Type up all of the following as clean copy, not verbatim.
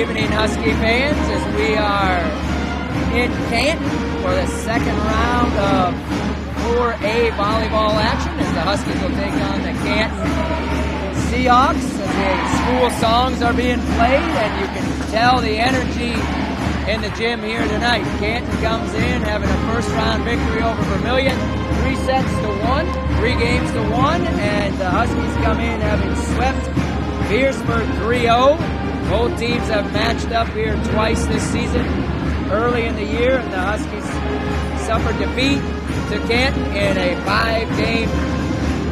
evening, Husky fans, as we are in Canton for the second round of 4A volleyball action as the Huskies will take on the Canton Seahawks. The school songs are being played, and you can tell the energy in the gym here tonight. Canton comes in having a first-round victory over Vermilion, 3 sets to 1, 3 games to 1, and the Huskies come in having swept Beersford 3-0. Both teams have matched up here twice this season, early in the year, and the Huskies suffered defeat to Canton in a 5-game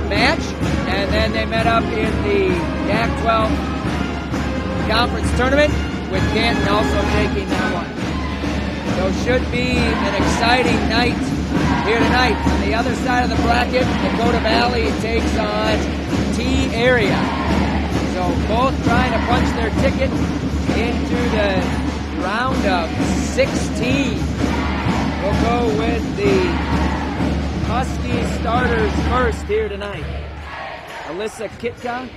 match, and then they met up in the Pac-12 conference tournament, with Canton also taking that one. So should be an exciting night here tonight. On the other side of the bracket, Dakota Valley takes on T-Area. So both trying to punch their ticket into the round of 16. We'll go with the Husky starters first here tonight. Alyssa Kitka,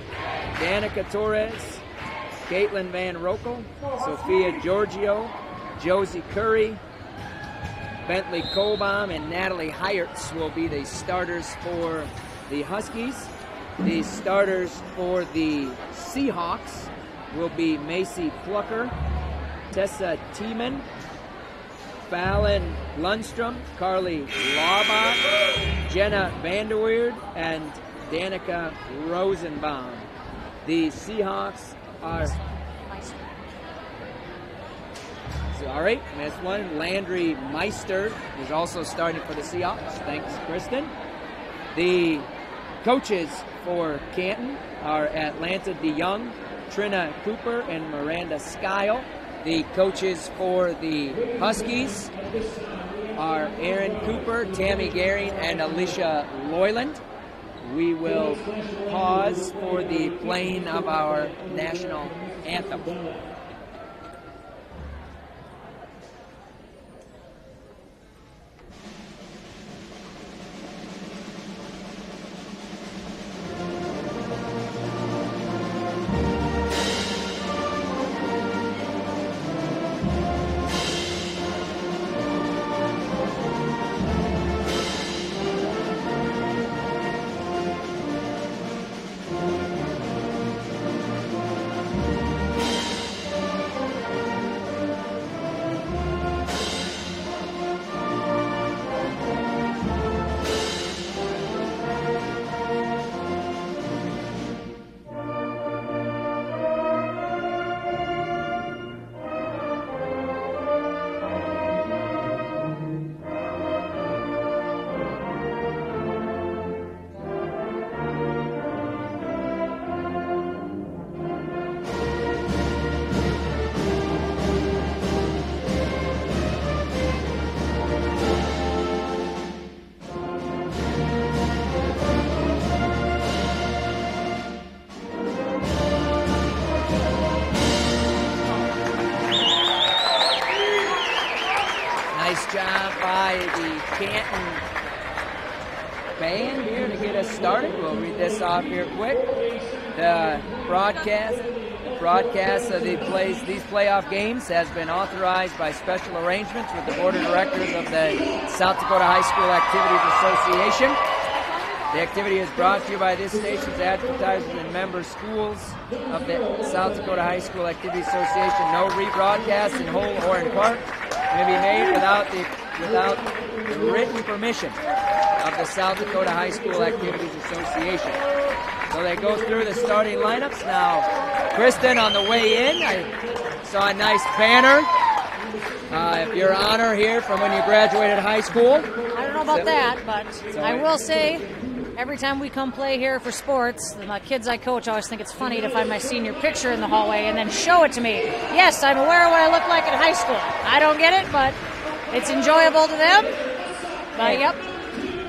Danica Torres, Caitlin Van Rokel, Sophia Giorgio, Josie Curry, Bentley Colbaum, and Natalie Heyertz will be the starters for the Huskies. The starters for the Seahawks will be Macy Plucker, Tessa Tiemann, Fallon Lundstrom, Carly Laubach, Jenna Vanderweerd, and Danica Rosenbaum. The Seahawks are... All right, missed one. Landry Meister is also starting for the Seahawks. Thanks, Kristen. The coaches for Canton are Atlanta DeYoung, Trina Cooper, and Miranda Skyle. The coaches for the Huskies are Aaron Cooper, Tammy Gehring, and Alicia Loyland. We will pause for the playing of our national anthem. Job by the Canton band here to get us started. We'll read this off here quick. The broadcast of these playoff games has been authorized by special arrangements with the Board of Directors of the South Dakota High School Activities Association. The activity is brought to you by this station's advertisers and member schools of the South Dakota High School Activities Association. No rebroadcast in whole or in part may be made without the written permission of the South Dakota High School Activities Association. So they go through the starting lineups now. Kristen, on the way in, I saw a nice banner. If your honor here from when you graduated high school. I don't know about that, but I will say, every time we come play here for sports, the kids I coach always think it's funny to find my senior picture in the hallway and then show it to me. Yes, I'm aware of what I look like in high school. I don't get it, but it's enjoyable to them. But, yep.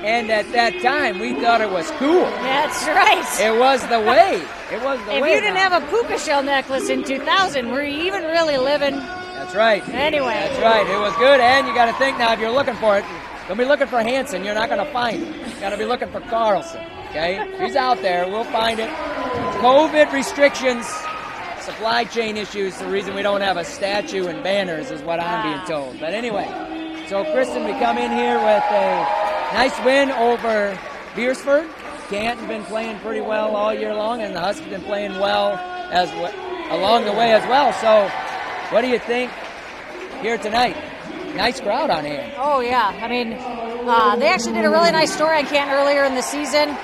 And at that time, we thought it was cool. That's right. It was the way. It was the way. If you didn't have a puka shell necklace in 2000, were you even really living? That's right. Anyway. That's right. It was good, and you got to think now, if you're looking for it, don't be looking for Hanson. You're not going to find it. You got to be looking for Carlson. Okay? He's out there. We'll find it. COVID restrictions supply chain issues, the reason we don't have a statue and banners is what I'm being told. But anyway, so Kristen, we come in here with a nice win over Beersford. Canton been playing pretty well all year long, and the Huskies been playing well along the way as well. So what do you think here tonight? Nice crowd on hand. Oh, yeah. I mean, they actually did a really nice story on Canton earlier in the season.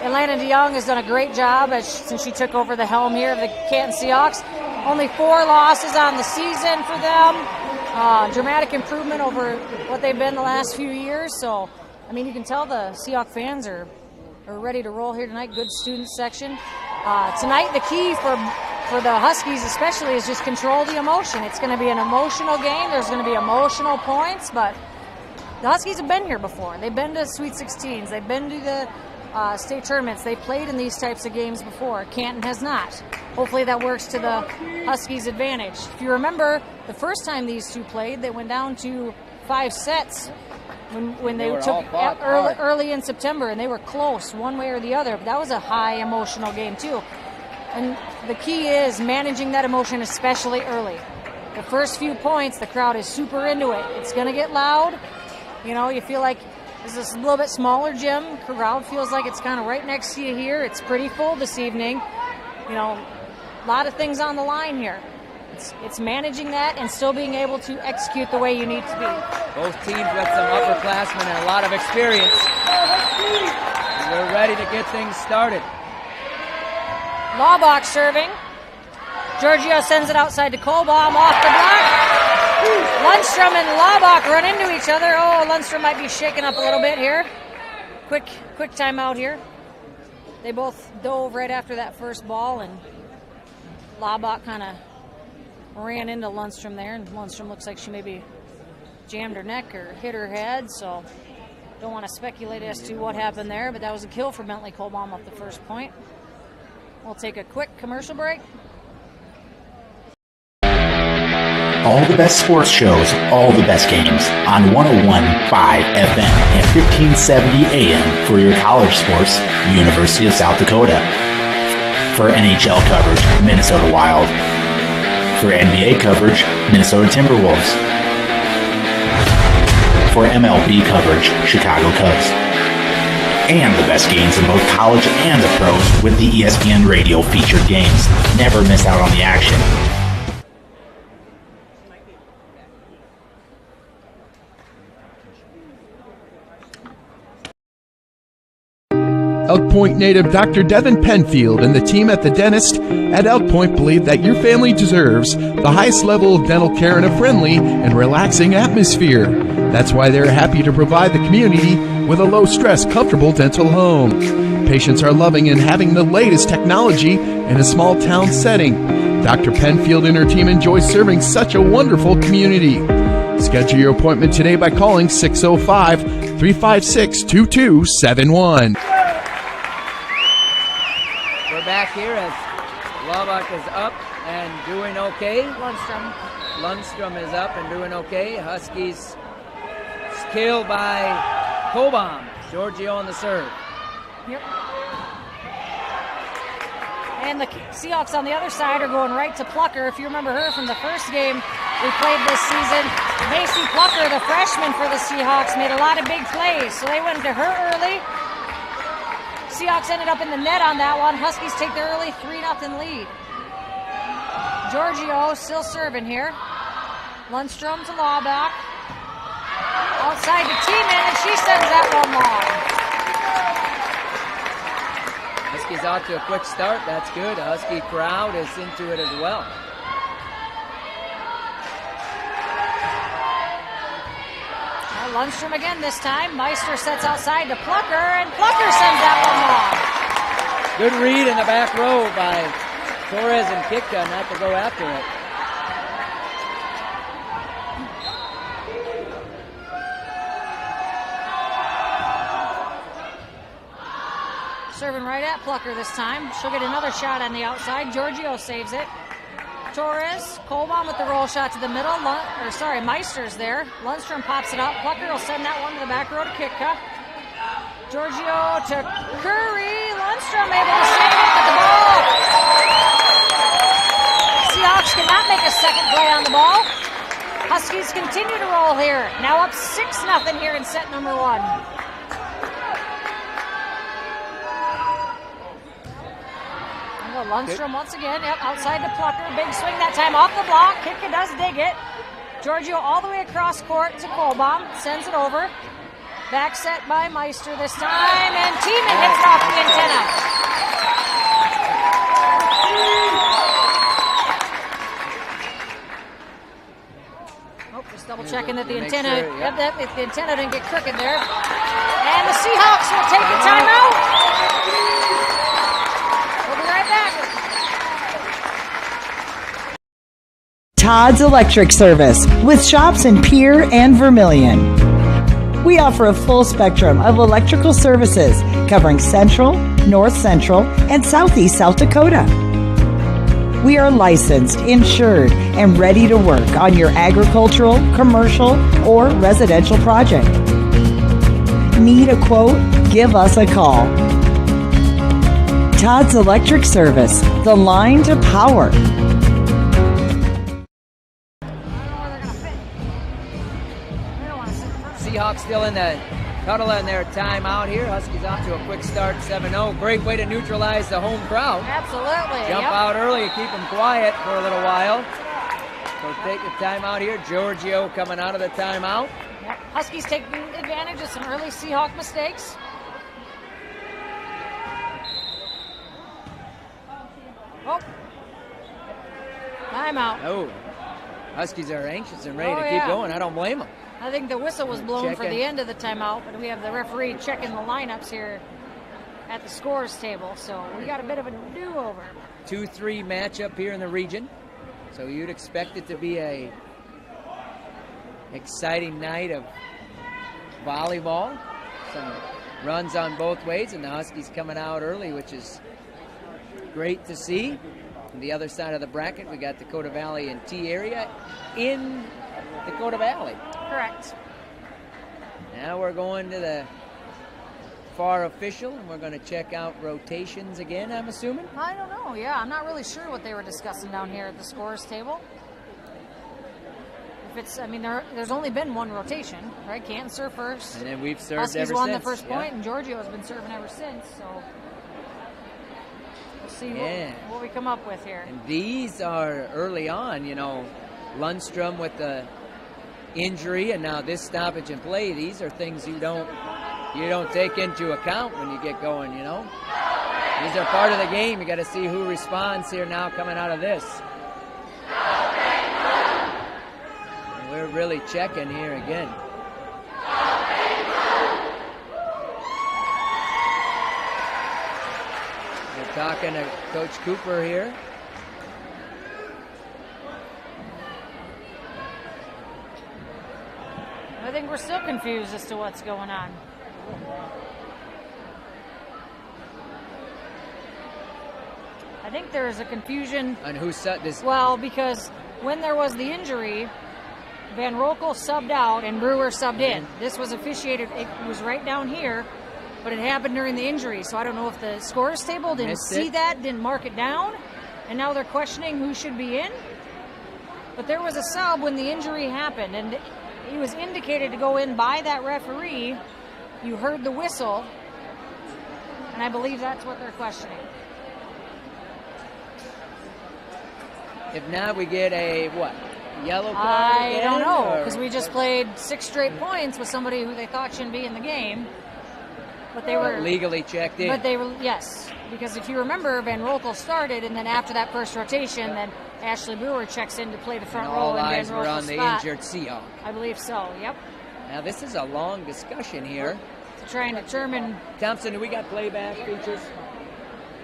Atlanta DeYoung has done a great job since she took over the helm here of the Canton Seahawks. Only 4 losses on the season for them. Dramatic improvement over what they've been the last few years. So, I mean, you can tell the Seahawk fans are ready to roll here tonight. Good student section. Tonight, the key for the Huskies especially is just control the emotion. It's going to be an emotional game. There's going to be emotional points, but the Huskies have been here before. They've been to Sweet 16s. They've been to the state tournaments. They've played in these types of games before. Canton has not. Hopefully that works to the Huskies' advantage. If you remember, the first time these two played, they went down to 5 sets when they took early in September, and they were close one way or the other. But that was a high emotional game too. And the key is managing that emotion, especially early. The first few points, the crowd is super into it. It's going to get loud. You know, you feel like this is a little bit smaller gym. Crowd feels like it's kind of right next to you here. It's pretty full this evening. You know, a lot of things on the line here. It's managing that and still being able to execute the way you need to be. Both teams with some upperclassmen and a lot of experience. We're ready to get things started. Laubach serving. Giorgio sends it outside to Kohlbaum off the block. Lundstrom and Laubach run into each other. Oh, Lundstrom might be shaken up a little bit here. Quick timeout here. They both dove right after that first ball, and Laubach kind of ran into Lundstrom there, and Lundstrom looks like she maybe jammed her neck or hit her head, so don't want to speculate as to what happened there, but that was a kill for Bentley Kohlbaum off the first point. We'll take a quick commercial break. All the best sports shows, all the best games on 101.5 FM and 1570 AM for your college sports, University of South Dakota. For NHL coverage, Minnesota Wild. For NBA coverage, Minnesota Timberwolves. For MLB coverage, Chicago Cubs. And the best games in both college and the pros with the ESPN Radio featured games. Never miss out on the action. Elk Point native Dr. Devin Penfield and the team at the dentist at Elk Point believe that your family deserves the highest level of dental care in a friendly and relaxing atmosphere. That's why they're happy to provide the community with a low-stress, comfortable dental home. Patients are loving and having the latest technology in a small-town setting. Dr. Penfield and her team enjoy serving such a wonderful community. Schedule your appointment today by calling 605-356-2271. Back here as Laubach is up and doing okay. Lundstrom is up and doing okay. Huskies killed by Kohlbaum. Giorgio on the serve. Yep. And the Seahawks on the other side are going right to Plucker. If you remember her from the first game we played this season, Macy Plucker, the freshman for the Seahawks, made a lot of big plays. So they went to her early. Seahawks ended up in the net on that one. Huskies take their early 3-0 lead. Giorgio still serving here. Lundstrom to Laubach. Outside to Tiemann, and she sends that one long. Huskies out to a quick start. That's good. The Husky crowd is into it as well. Lundstrom again this time. Meister sets outside to Plucker, and Plucker sends that one long. Good read in the back row by Torres and Kitka not to go after it. Serving right at Plucker this time. She'll get another shot on the outside. Giorgio saves it. Torres, Kohlbaum with the roll shot to the middle. Meister's there. Lundstrom pops it up. Plucker will send that one to the back row to Kitka. Giorgio to Curry. Lundstrom able to save it, but the ball Seahawks cannot make a second play on the ball. Huskies continue to roll here. Now up 6-0 here in set number 1. Lundstrom once again, outside the plucker. Big swing that time off the block. Kitka does dig it. Giorgio all the way across court to Kohlbaum. Sends it over. Back set by Meister this time. And Tiemann hits it off the antenna. Oh, just double checking that the antenna, if the antenna didn't get crooked there. And the Seahawks will take a timeout. Todd's Electric Service, with shops in Pier and Vermilion. We offer a full spectrum of electrical services covering Central, North Central, and Southeast South Dakota. We are licensed, insured, and ready to work on your agricultural, commercial, or residential project. Need a quote? Give us a call. Todd's Electric Service, the line to power. Seahawks still in the huddle in their timeout here. Huskies off to a quick start, 7-0. Great way to neutralize the home crowd. Absolutely. Jump out early, keep them quiet for a little while. So take the timeout here. Giorgio coming out of the timeout. Yep. Huskies taking advantage of some early Seahawk mistakes. Oh. Timeout. Oh. Huskies are anxious and ready to keep going. I don't blame them. I think the whistle was blown for the end of the timeout, but we have the referee checking the lineups here at the scores table, so we got a bit of a do-over. 2-3 matchup here in the region, so you'd expect it to be a exciting night of volleyball. Some runs on both ways, and the Huskies coming out early, which is great to see. On the other side of the bracket, we got Dakota Valley and T area in Dakota Valley. Correct. Now we're going to the far official, and we're going to check out rotations again, I'm assuming? I don't know. Yeah, I'm not really sure what they were discussing down here at the scores table. If it's, I mean, there's only been one rotation, right? Canton serve first. And then we've served Huskies ever won since. The first point, and Giorgio has been serving ever since, so we'll see what we come up with here. And these are early on, you know, Lundstrom with the injury, and now this stoppage and play. These are things you don't take into account when you get going, you know. These are part of the game. You got to see who responds here now coming out of this. And we're really checking here again. We're talking to Coach Cooper here. I think we're still confused as to what's going on. I think there is a confusion. On who set this? Well, because when there was the injury, Van Rokel subbed out and Brewer subbed in. This was officiated, it was right down here, but it happened during the injury. So I don't know if the scores table didn't see that, didn't mark it down, and now they're questioning who should be in. But there was a sub when the injury happened, and he was indicated to go in by that referee. You heard the whistle, and I believe that's what they're questioning. If not, we get a, what, yellow card? I don't know, because we just played 6 straight points with somebody who they thought shouldn't be in the game. But they were legally checked in. But they were, yes, because if you remember, Van Rokel started, and then after that first rotation, then Ashley Brewer checks in to play the front row. All in eyes Van were on Rokel's the spot. injured Seahawk. I believe so, yep. Now this is a long discussion here. To try and determine. Thompson, do we got playback features?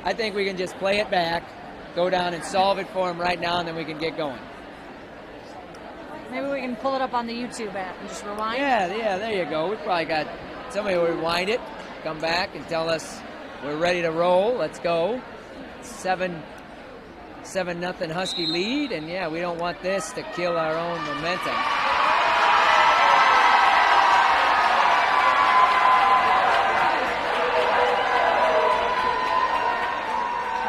I think we can just play it back, go down and solve it for him right now, and then we can get going. Maybe we can pull it up on the YouTube app and just rewind. Yeah, there you go. We probably got somebody will rewind it, come back and tell us we're ready to roll. Let's go. 7-0 Husky lead, and yeah, we don't want this to kill our own momentum.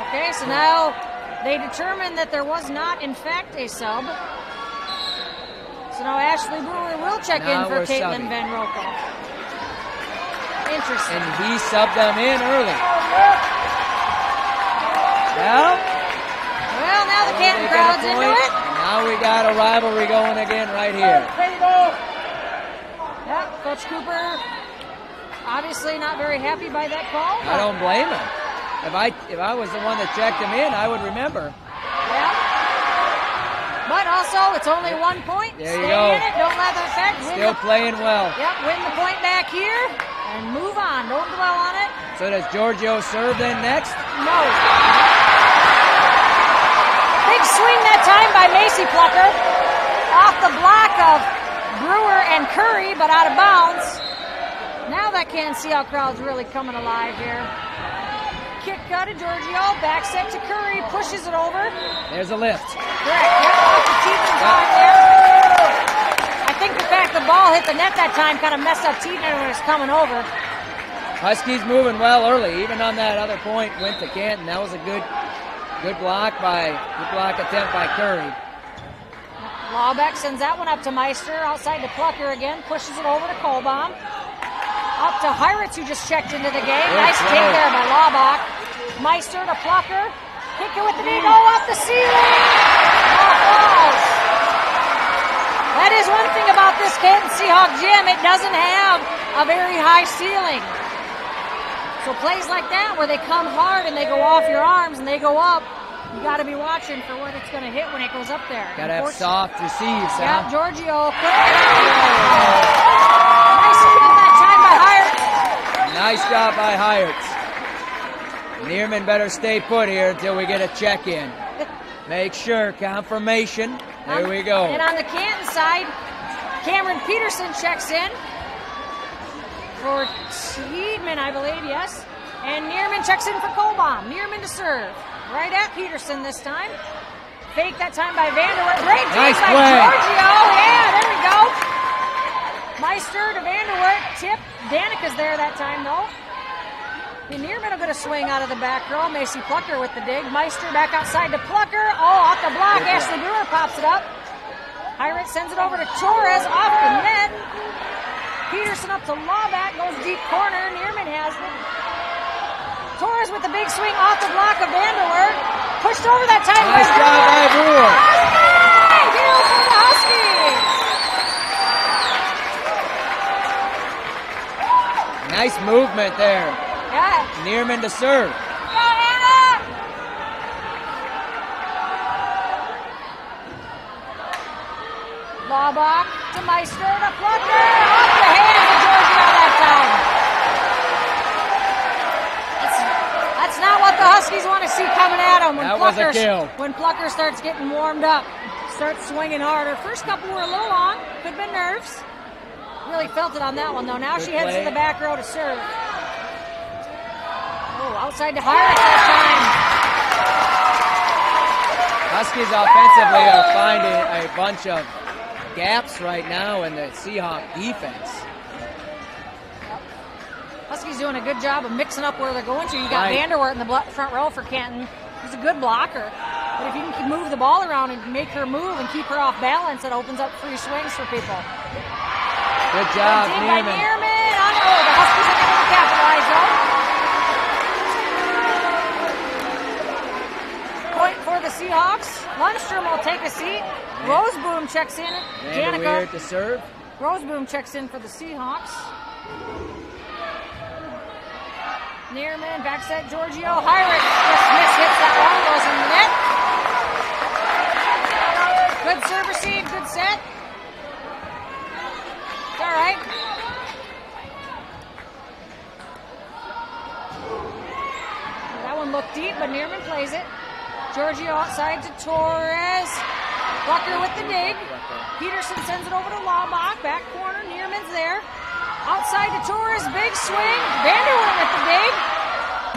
Okay, so now They determined that there was not, in fact, a sub. So now Ashley Brewer will check in for Caitlin Van Rokel. Interesting. And he subbed them in early. Well, now the Canton crowd's into it. And now we got a rivalry going again right here. Yep, Coach Cooper obviously not very happy by that call. I don't blame him. If I was the one that checked him in, I would remember. Yeah. But also, it's only 1 point. There you Stay go. in it. Don't let that affect. Still playing well. Yep, win the point back here and move on. Don't dwell on it. So does Giorgio serve then next? No. Big swing that time by Macy Plucker. Off the block of Brewer and Curry, but out of bounds. Now that Canton Seahawks crowd's really coming alive here. Kick out of Giorgio, back set to Curry, pushes it over. There's a lift. Correct. Yep, off the Tietman time there. I think the fact the ball hit the net that time kind of messed up Tietman when it was coming over. Huskies moving well early, even on that other point went to Canton. That was a good block attempt by Curry. Lawbeck sends that one up to Meister, outside to Plucker again, pushes it over to Kolbaum. Up to Heiritz, who just checked into the game. Nice dig there by Laubach. Meister to Plucker. Kick it with the knee. Oh, off the ceiling. Off balls. That is one thing about this Canton Seahawks gym. It doesn't have a very high ceiling. So plays like that, where they come hard and they go off your arms and they go up, you got to be watching for what it's going to hit when it goes up there. Got to have soft receives. Yeah, Giorgio couldn't get out. Nice kill that time by Heiritz. Nice job by Heiritz. Neerman better stay put here until we get a check-in. Make sure, confirmation. There we go. And on the Canton side, Cameron Peterson checks in for Tietman, I believe, yes. And Neerman checks in for Kolbaum. Neerman to serve. Right at Peterson this time. Fake that time by Vanderwerf. Great nice by play. Giorgio. Yeah, there we go. Meister to Vanderwerf. Tip. Danica's there that time, though. And Neerman will get a swing out of the back row. Macy Plucker with the dig. Meister back outside to Plucker. Oh, off the block. Ashley Brewer pops it up. Heiritz sends it over to Torres off the net. Peterson up to Laubach. Goes deep corner. Neerman has it. Torres with the big swing off the block of Vanderwerf. Pushed over that time. Nice job by Brewer. Deal for the Huskies. Nice movement there. Yeah. Neerman to serve. Laubach to Meister to Plucker. Off the hands of Giorgio that time. That's not what the Huskies want to see coming at them when That was a kill. When Plucker starts getting warmed up, starts swinging harder. First couple were a little long, could have been nerves. Really felt it on that one though. Now Good she heads play. to the back row to serve. Oh, outside to Heiritz that time. Huskies offensively are finding a bunch of gaps right now in the Seahawks defense. Huskies doing a good job of mixing up where they're going to. You got Right. Vanderwerf in the front row for Canton. He's a good blocker. But if you can move the ball around and make her move and keep her off balance, it opens up free swings for people. Good job, Dig by Neerman. Neerman. The Huskies are able to capitalize though. Point for the Seahawks. Lundstrom will take a seat. Roseboom checks in. Vanderweer to serve. Roseboom checks in for the Seahawks. Neerman, back set, Giorgio. Heiritz just hits that one, goes in the net. Good serve receive, good set. It's all right. That one looked deep, but Neerman plays it. Giorgio outside to Torres. Plucker with the dig. Peterson sends it over to Laubach. Back corner, Neerman's there. Outside to Torres, big swing. Vanderwerf with the dig.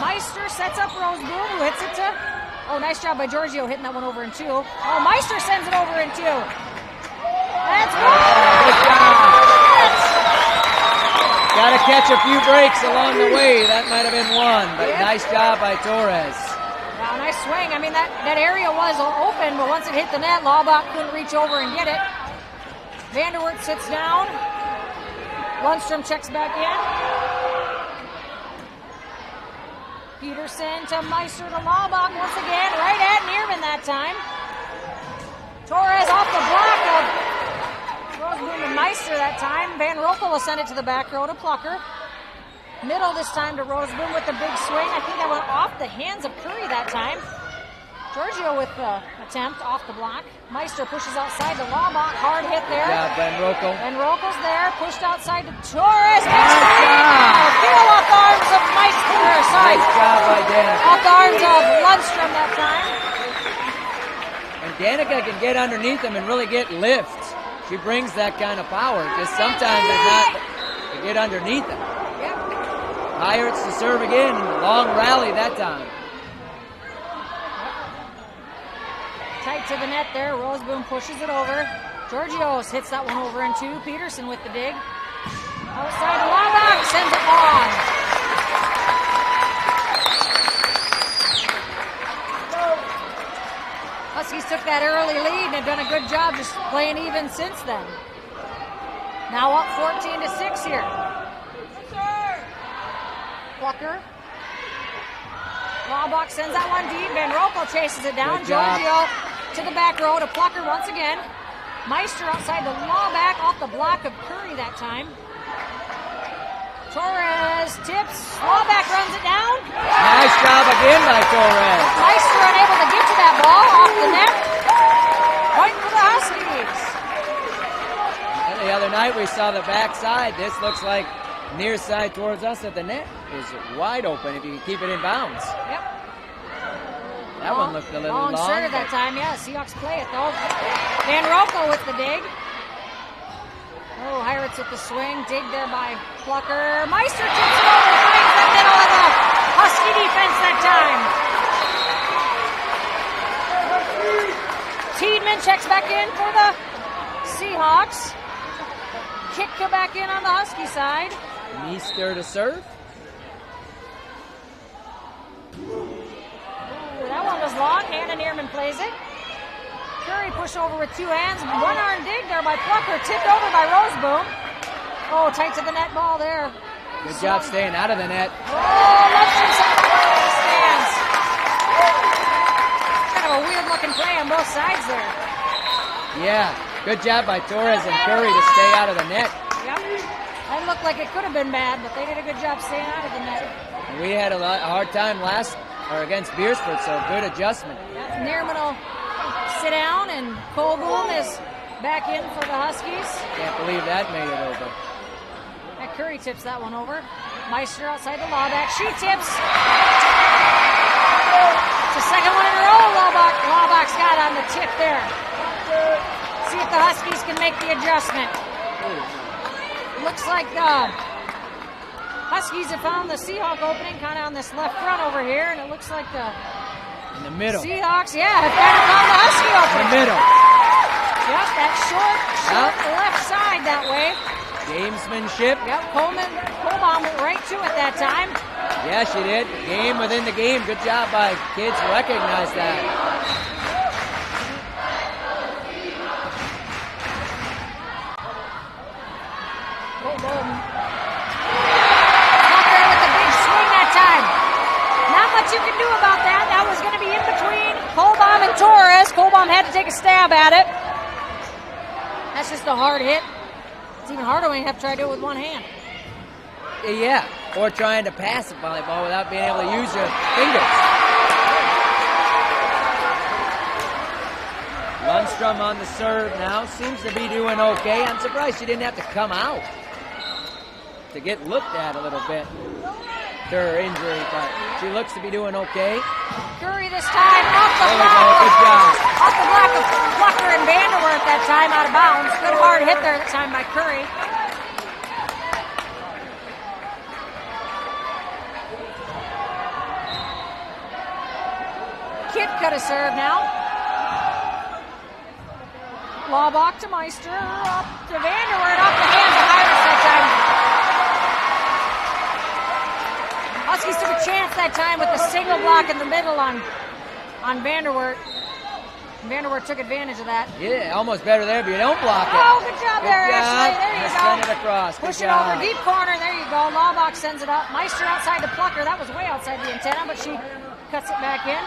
Meister sets up Roseboom, who hits it to... Oh, nice job by Giorgio hitting that one over in two. Oh, Meister sends it over in two. That's good. Good job. Got to catch a few breaks along the way. That might have been one, but nice job by Torres. Wow, nice swing. I mean, that area was open, but once it hit the net, Laubach couldn't reach over and get it. Vanderwert sits down. Lundstrom checks back in. Peterson to Meister to Laubach once again, right at Neerman that time. Torres off the block of Roseboom and Meister that time. Van Rokel will send it to the back row to Plucker. Middle this time to Roseboom with the big swing. I think that went off the hands of Curry that time. Giorgio with the attempt off the block. Meister pushes outside to Laubach. Hard hit there. Yeah, Van Rokel. Van Rokel's there. Pushed outside to Torres. Feel off the arms of Meister. Sorry. Nice job by Danica. Off the arms of Lundstrom that time. And Danica can get underneath him and really get lift. She brings that kind of power. Just sometimes it's not to get underneath him. Pirates to serve again. Long rally that time. Tight to the net there. Roseboom pushes it over. Giorgios hits that one over in two. Peterson with the dig. Outside Laubach sends it long. Huskies took that early lead and have done a good job just playing even since then. Now up 14-6 here. Plucker. Laubach sends that one deep. Van Rokel chases it down. Giorgio to the back row to Plucker once again. Meister outside the Laubach off the block of Curry that time. Torres tips. Laubach runs it down. Nice job again by Torres. Meister unable to get to that ball off the net. Point for the Huskies. And the other night we saw the backside. This looks like near side towards us at the net is wide open if you can keep it in bounds. Yep. That one looked a little long. Serve that time, yeah. Seahawks play it though. Van Rokel with the dig. Oh, Heiritz with the swing. Dig there by Plucker. Meister tips it over, finds the middle of the Husky defense that time. Tiedemann checks back in for the Seahawks. Kick go back in on the Husky side. Meister to serve. Ooh, that one was long. Hannah Neerman plays it. Curry push over with two hands. One arm dig there by Plucker. Tipped over by Roseboom. Oh, tight to the net ball there. Good job staying out of the net. Oh, Lundstrom sent it over the stands. Kind of a weird looking play on both sides there. Yeah, good job by Torres and Curry to stay out of the net. Yep. That looked like it could have been bad, but they did a good job staying out of the net. We had a hard time against Beersford, so good adjustment. Yep. Neerman will sit down, and Colboom is back in for the Huskies. Can't believe that made it over. That Curry tips that one over. Meister outside the Laubach. She tips. It's the second one in a row Laubach's got on the tip there. See if the Huskies can make the adjustment. Looks like the Huskies have found the Seahawk opening kind of on this left front over here, and it looks like the in the middle. Seahawks, yeah, have kind of found the Husky opening. In the middle. Yep, that short left side that way. Gamesmanship. Yep, Colbaum went right to it that time. Yeah, she did. Game within the game. Good job by kids to recognize that. Colbaum. Not there with the big swing that time. Not much you can do about that. That was going to be in between Colbaum and Torres. Colbaum had to take a stab at it. That's just a hard hit. It's even harder when you have to try to do it with one hand. Yeah, or trying to pass a volleyball without being able to use your fingers. Lundstrom on the serve now. Seems to be doing okay. I'm surprised she didn't have to come out to get looked at a little bit to her injury, but she looks to be doing okay. Curry this time off the block. Good job. Off the block of Plucker and Vanderwerf that time out of bounds. Good hard hit there that time by Curry. Kidd could have served now. Laubach to Meister, up to Vanderwerf, off the hands of Heiritz that time. Huskies took a chance that time with the single block in the middle on on Vanderwert. Vanderwert took advantage of that. Yeah, almost better there, but you don't block it. Oh, good job there, Ashley. There you go. Send it across. Push Good it over job. deep corner. There you go. Laubach sends it up. Meister outside to Plucker. That was way outside the antenna, but she cuts it back in.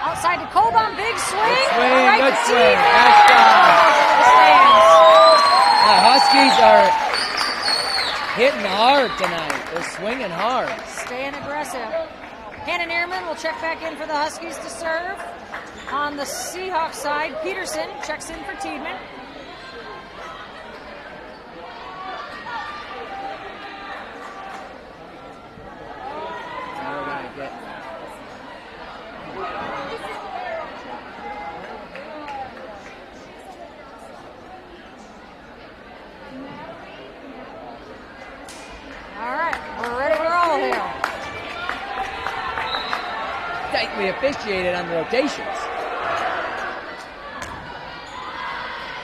Outside to Coban. Big swing. Good swing. Right Good to swing. Steven. Nice job. The Huskies are hitting hard tonight. They're swinging hard. Staying aggressive. Hannah Neerman will check back in for the Huskies to serve. On the Seahawks side, Peterson checks in for Tiedemann. Now we're going to get... All right, we're ready to roll here. Tightly officiated on the rotations.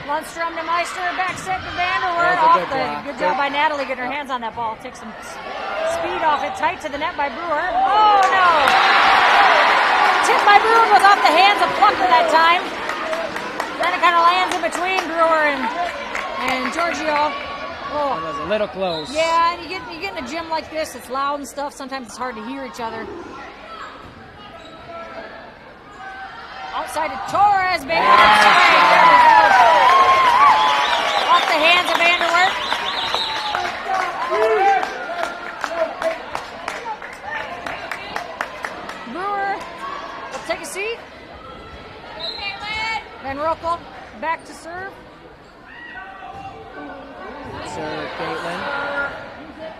Lundstrom to Meister, back set to Vanderwert. That's a Off good the block. good job by Natalie getting her hands on that ball. Takes some speed off it, tight to the net by Brewer. Oh no! Tip by Brewer was off the hands of Plucker that time. Then it kind of lands in between Brewer and Giorgio. Oh. It was a little close. Yeah, and you get in a gym like this, it's loud and stuff. Sometimes it's hard to hear each other. Outside to Torres, baby. Off the hands of Vanderwert. Brewer will take a seat. Van Rokel back to serve. Serve, Caitlin.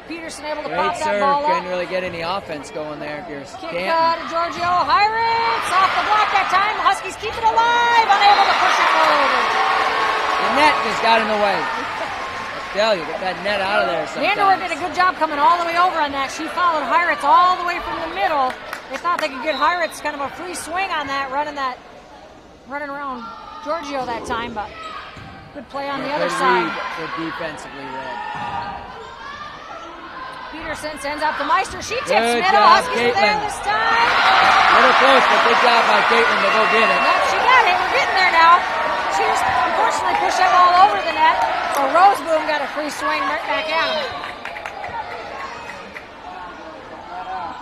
Peterson able to Great pop that serve. ball up. Couldn't really get any offense going there if you're Kick Canton. to Giorgio. Hiritz off the block that time. Huskies keep it alive. Unable to push it over. The net just got in the way. I tell you, get that net out of there sometimes. Vanderwerf did a good job coming all the way over on that. She followed Hiritz all the way from the middle. They thought they could get Hiritz kind of a free swing on that, running around Giorgio that time, but good play on the other side. Good defensively read. Peterson sends out to Meister. She tips Good middle. job, Huskies are there Caitlin. this time. Little close, but good job by Caitlin to go get it. Yep, she got it. We're getting there now. She just unfortunately pushed that ball over the net. So Roseboom got a free swing right back at him.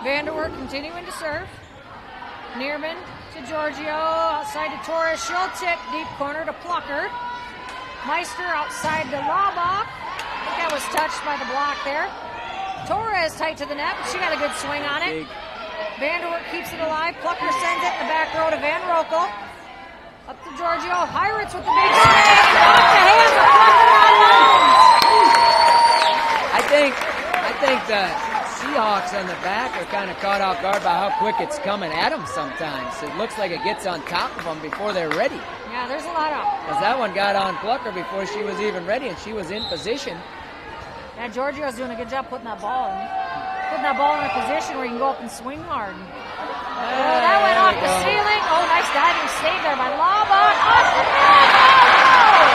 Vanderwerf continuing to serve. Neerman to Giorgio. Outside to Torres. She'll tip deep corner to Plucker. Meister outside to Laubach. I think that was touched by the block there. Torres tight to the net, but she got a good swing on it. Vanderwerf keeps it alive. Plucker sends it in the back row to Van Rokel. Up to Giorgio. Hiritz with the big swing. Off the hands of Plucker on I think the Seahawks on the back are kind of caught off guard by how quick it's coming at them sometimes. It looks like it gets on top of them before they're ready. Yeah, there's a lot of. Because that one got on Plucker before she was even ready, and she was in position. Yeah, Giorgio's doing a good job putting that ball in. Putting that ball in a position where you can go up and swing hard. That went off the ceiling. Oh, nice diving save there by Laubach. Off the net.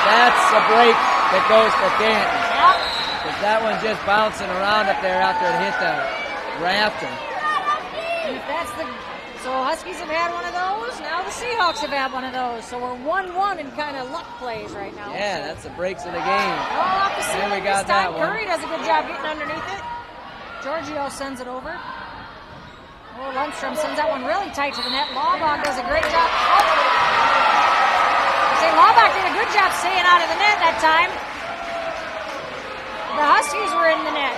That's a break that goes for Canton. Yep. Because that one just bouncing around up there after it hit the rafter. And if that's the... So Huskies have had one of those. Now the Seahawks have had one of those. So we're 1-1 in kind of luck plays right now. Yeah, that's the breaks of the game. Oh, off the ceiling we got this time. that one. Curry does a good job getting underneath it. Giorgio sends it over. Oh, Lundstrom sends that one really tight to the net. Laubach does a great job. Laubach did a good job staying out of the net that time. The Huskies were in the net.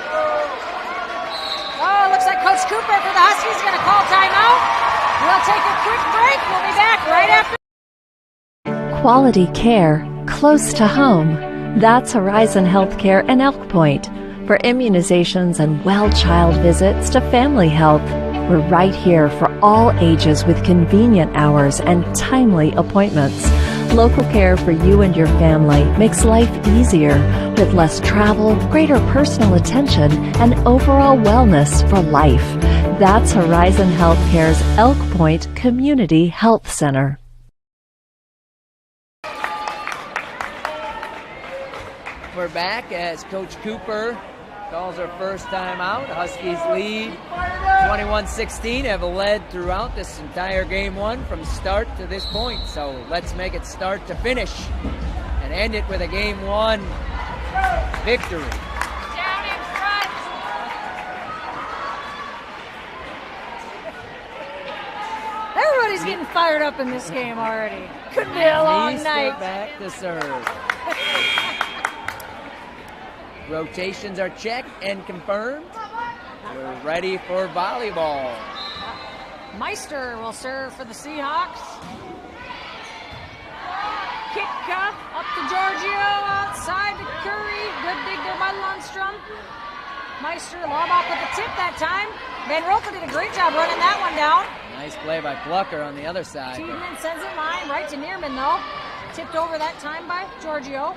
Oh, it looks like Coach Cooper for the Huskies is going to call timeout. We'll take a quick break. We'll be back right after. Quality care close to home. That's Horizon Healthcare in Elk Point. For immunizations and well child visits to family health, we're right here for all ages with convenient hours and timely appointments. Local care for you and your family makes life easier with less travel, greater personal attention, and overall wellness for life. That's Horizon Healthcare's Elk Point Community Health Center. We're back as Coach Cooper calls her first time out. Huskies lead 21-16 have led throughout this entire game one from start to this point. So let's make it start to finish and end it with a game one victory. Down in front. Everybody's getting fired up in this game already. Could be a long night. Back to serve. Rotations are checked and confirmed. We're ready for volleyball. Meister will serve for the Seahawks. Kick up to Giorgio, outside to Curry. Good dig there by Lundstrom. Meister, Laubach with the tip that time. Van Rokel did a great job running that one down. Nice play by Plucker on the other side. Tiedman sends it line right to Neerman though. Tipped over that time by Giorgio.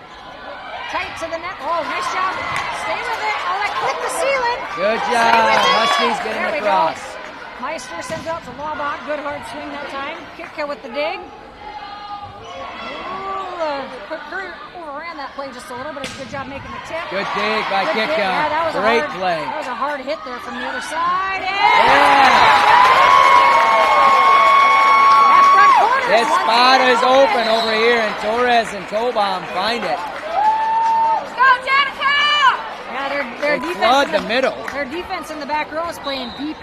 Tight to the net. Oh, nice job. Stay with it. Oh, that clipped the ceiling. Good job. Huskies getting across. Meister sends out to Laubach. Good hard swing that time. Kitka with the dig. Curry overran that play just a little bit. Good job making the tip. Good dig by Kitka. Yeah, that was great play. That was a hard hit there from the other side. That front corner. This spot is open over here, and Torres and Tobom find it. Their they defense flood the middle. Their defense in the back row is playing deep,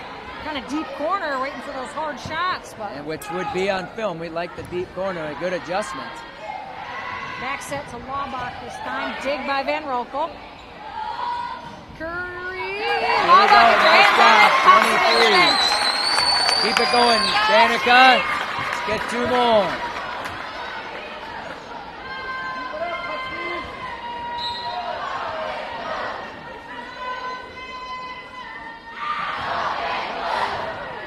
kind of deep corner, waiting for those hard shots. But and which would be on film. We like the deep corner, a good adjustment. Back set to Laubach this time. Dig by Van Rokel. Curry. Laubach, nice job. 23. Keep it going, Danica. Let's get two more.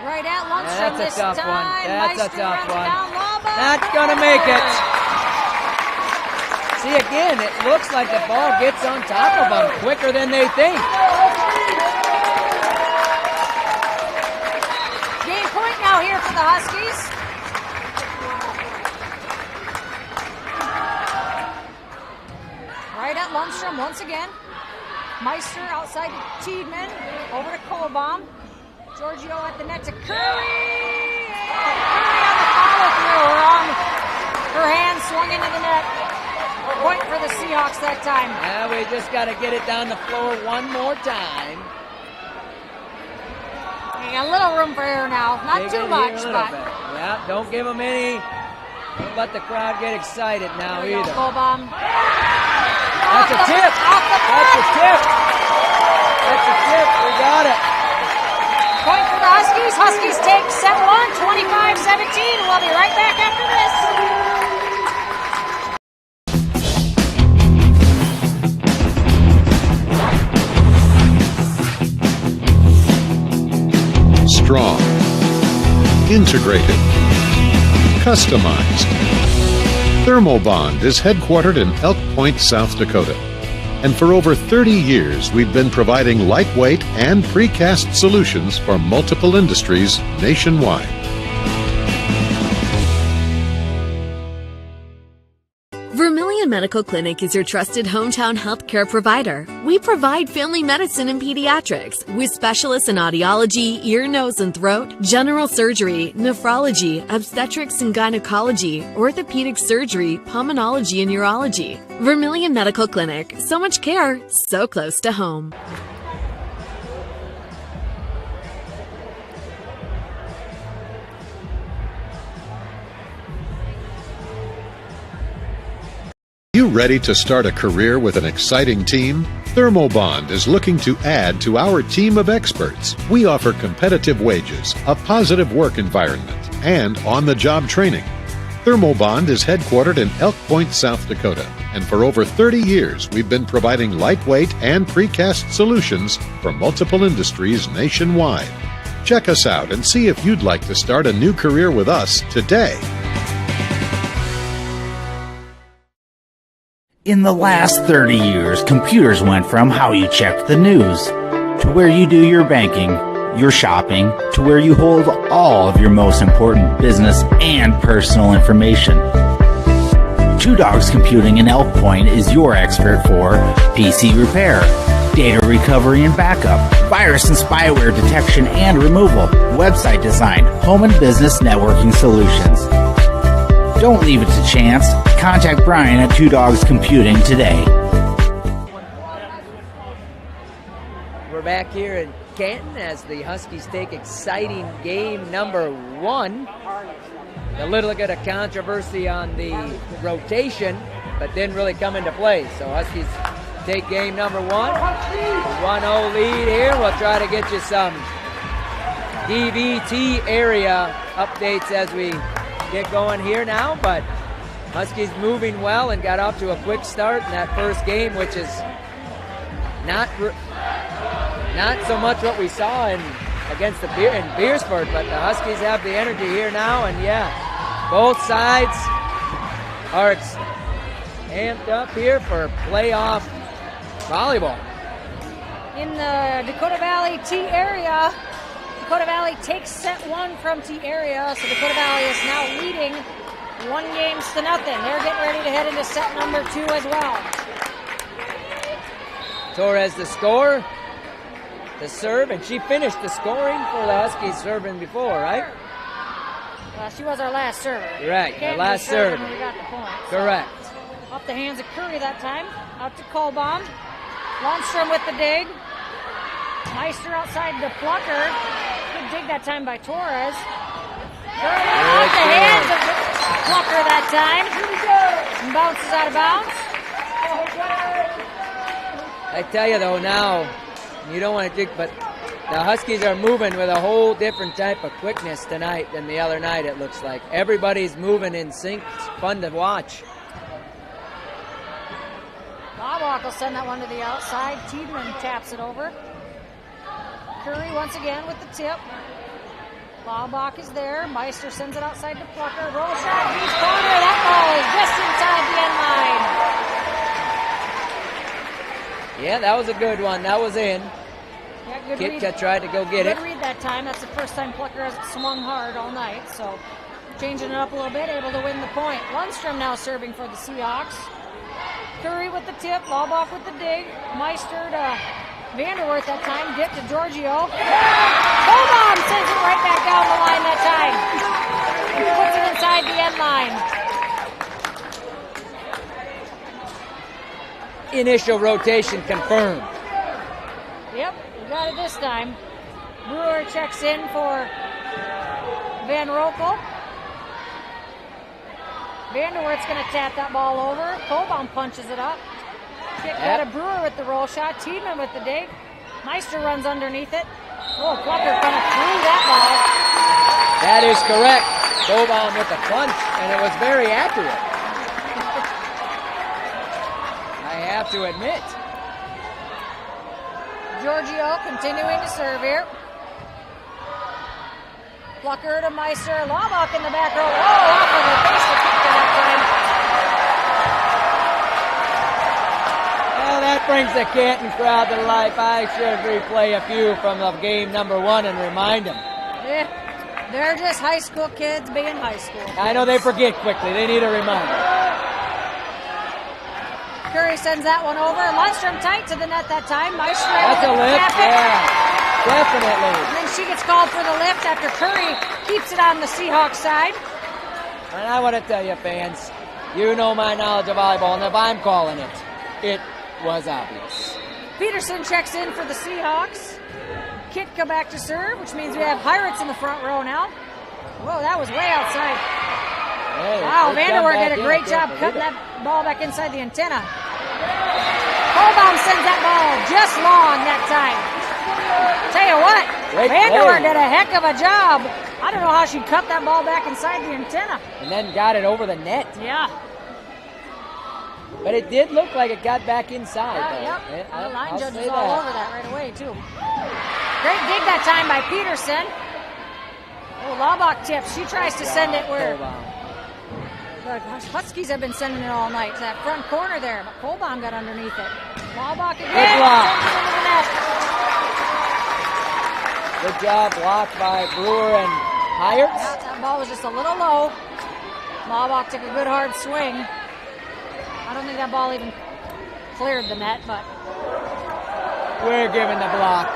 Right at Lundstrom That's a tough one. That's a tough one. Not gonna make it. See, again, it looks like the ball gets on top of them quicker than they think. Game point now here for the Huskies. Right at Lundstrom once again. Meister outside to Tiedman. Over to Kohlbaum. Giorgio at the net to Curry. Curry on the follow-through. Her hand swung into the net. Point for the Seahawks that time. Now we just got to get it down the floor one more time. You got a little room for error now. Not too much, but. Yeah, don't give them any. Don't let the crowd get excited now either. Kohlbaum. That's a tip. That's a tip. That's a tip. We got it. Point for the Huskies. Huskies take set one, 25-17. We'll be right back after this. Strong, integrated, customized. Thermobond is headquartered in Elk Point, South Dakota. And for over 30 years, we've been providing lightweight and precast solutions for multiple industries nationwide. Vermilion Medical Clinic is your trusted hometown healthcare provider. We provide family medicine and pediatrics with specialists in audiology, ear, nose, and throat, general surgery, nephrology, obstetrics and gynecology, orthopedic surgery, pulmonology, and urology. Vermilion Medical Clinic. So much care, so close to home. You ready to start a career with an exciting team? Thermobond is looking to add to our team of experts. We offer competitive wages, a positive work environment, and on-the-job training. Thermobond is headquartered in Elk Point, South Dakota, and for over 30 years we've been providing lightweight and precast solutions for multiple industries nationwide. Check us out and see if you'd like to start a new career with us today. In the last 30 years, computers went from how you checked the news to where you do your banking, your shopping, to where you hold all of your most important business and personal information. Two Dogs Computing in Elk Point is your expert for PC repair, data recovery and backup, virus and spyware detection and removal, website design, home and business networking solutions. Don't leave it to chance. Contact Brian at Two Dogs Computing today. We're back here in Canton as the Huskies take exciting game number 1. A little bit of controversy on the rotation, but didn't really come into play. So Huskies take game number 1. 1-0 lead here. We'll try to get you some DVT area updates as we get going here now. But Huskies moving well and got off to a quick start in that first game, which is not so much what we saw against in Beersford, but the Huskies have the energy here now, and yeah, both sides are amped up here for playoff volleyball. In the Dakota Valley T area, Dakota Valley takes set 1 from T area, so Dakota Valley is now leading 1-0. They're getting ready to head into set number 2 as well. Torres the score, the serve, and she finished the scoring for the Huskies serving before, right? She was our last server. Right, our last serve. We got the point. Correct. So, off the hands of Curry that time. Out to Kolbaum. Lundstrom with the dig. Meister outside the plucker. Good dig that time by Torres. Curry off the hands of the plucker that time. And bounces out of bounds. I tell you though, now, you don't want to dig, but the Huskies are moving with a whole different type of quickness tonight than the other night, it looks like. Everybody's moving in sync. It's fun to watch. Bobak will send that one to the outside. Tiedemann taps it over. Curry once again with the tip. Bobak is there. Meister sends it outside to Plucker. Roll shot, deep corner. That ball is just inside the end line. Yeah, that was a good one. That was in. Yeah, good Kitka read. tried to go get it. Good read that time. That's the first time Plucker has swung hard all night. So changing it up a little bit, able to win the point. Lundstrom now serving for the Seahawks. Curry with the tip. Bobak with the dig. Meister to Vanderwerth that time. Dip to Giorgio. Kolbaum sends it right back down the line that time. He puts it inside the end line. Initial rotation confirmed. Yep, we got it this time. Brewer checks in for Van Rokel. Vanderwerth's going to tap that ball over. Kolbaum punches it up. Kick out of Brewer with the roll shot. Tiedemann with the dig. Meister runs underneath it. Oh, Plucker kind of threw that ball. That is correct. Kolbaum with the punch, and it was very accurate. I have to admit. Giorgio continuing to serve here. Plucker to Meister. Lobach in the back row. Oh, off of the face to Kicker that time. Well, that brings the Canton crowd to life. I should replay a few from the game number 1 and remind them. Yeah, they're just high school kids being high school kids. I know they forget quickly. They need a reminder. Curry sends that one over. Lundstrom tight to the net that time. Meister That's a lift. Yeah, definitely. And then she gets called for the lift after Curry keeps it on the Seahawks side. And I want to tell you, fans, you know my knowledge of volleyball, and if I'm calling it, it was obvious. Peterson checks in for the Seahawks. Kitka back to serve, which means we have Pirates in the front row now. Whoa, that was way outside. Hey, wow, Vanderwerth did a great job cutting that ball back inside the antenna. Kolbaum sends that ball just long that time. Tell you what, Vanderwerth did a heck of a job. I don't know how she cut that ball back inside the antenna. And then got it over the net. Yeah. But it did look like it got back inside. Yep. The line judge was all over that right away, too. Great dig that time by Peterson. Oh, Laubach tips. She tries to send it where... The Huskies have been sending it all night to that front corner there, but Kolbaum got underneath it. Laubach again. Good block. Into the net. Good job blocked by Brewer and Hyatt. Yeah, that ball was just a little low. Laubach took a good hard swing. I don't think that ball even cleared the net, but We're giving the block.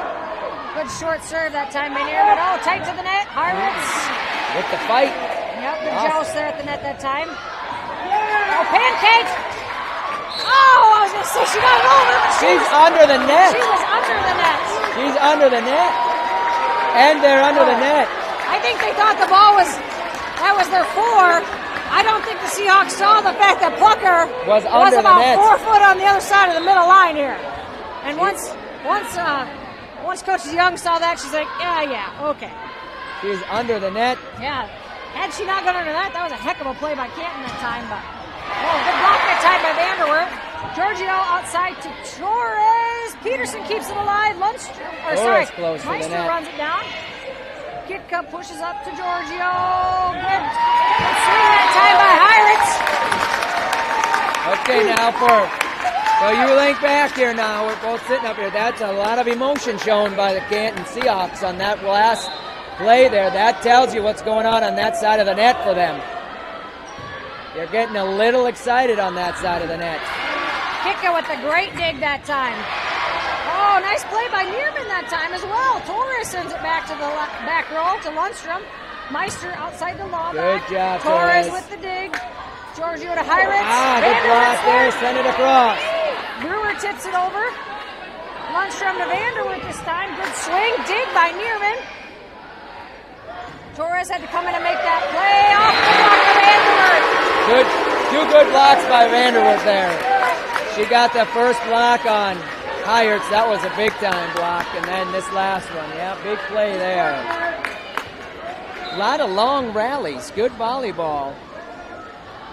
Good short serve that time by Nearman. Oh, tight to the net. Harvitz. With the fight. Yep, good joust there at the net that time. Oh, pancake! Oh, I was going to say she got it over, but she's under the net. She was under the net. She's under the net. And they're under the net. I think they thought the ball was, that was their 4. I don't think the Seahawks saw the fact that Plucker was under about the net. 4 foot on the other side of the middle line here. And once Coach Young saw that, she's like, yeah, okay. She's under the net. Yeah. Had she not gone under that, that was a heck of a play by Canton that time. But good block that time by Vanderwerf. Giorgio outside to Torres. Peterson keeps it alive. Meister runs it down. Kitka pushes up to Giorgio. Good swing that time by Heiritz. Okay, now so you link back here now. We're both sitting up here. That's a lot of emotion shown by the Canton Seahawks on that last play there. That tells you what's going on that side of the net for them. They're getting a little excited on that side of the net. Kitka with a great dig that time. Oh, nice play by Nearman that time as well. Torres sends it back to the back row to Lundstrom. Meister outside the law. Good job, Torres with the dig. Giorgio to Heiritz. Good block there. Send it across. Brewer tips it over. Lundstrom to Vanderwerf this time. Good swing. Dig by Nearman. Torres had to come in and make that play. Off the block of Vanderwerf. Two good blocks by Vanderwerf there. She got the first block on Heiritz. That was a big-time block. And then this last one. Yeah, big play there. A lot of long rallies. Good volleyball.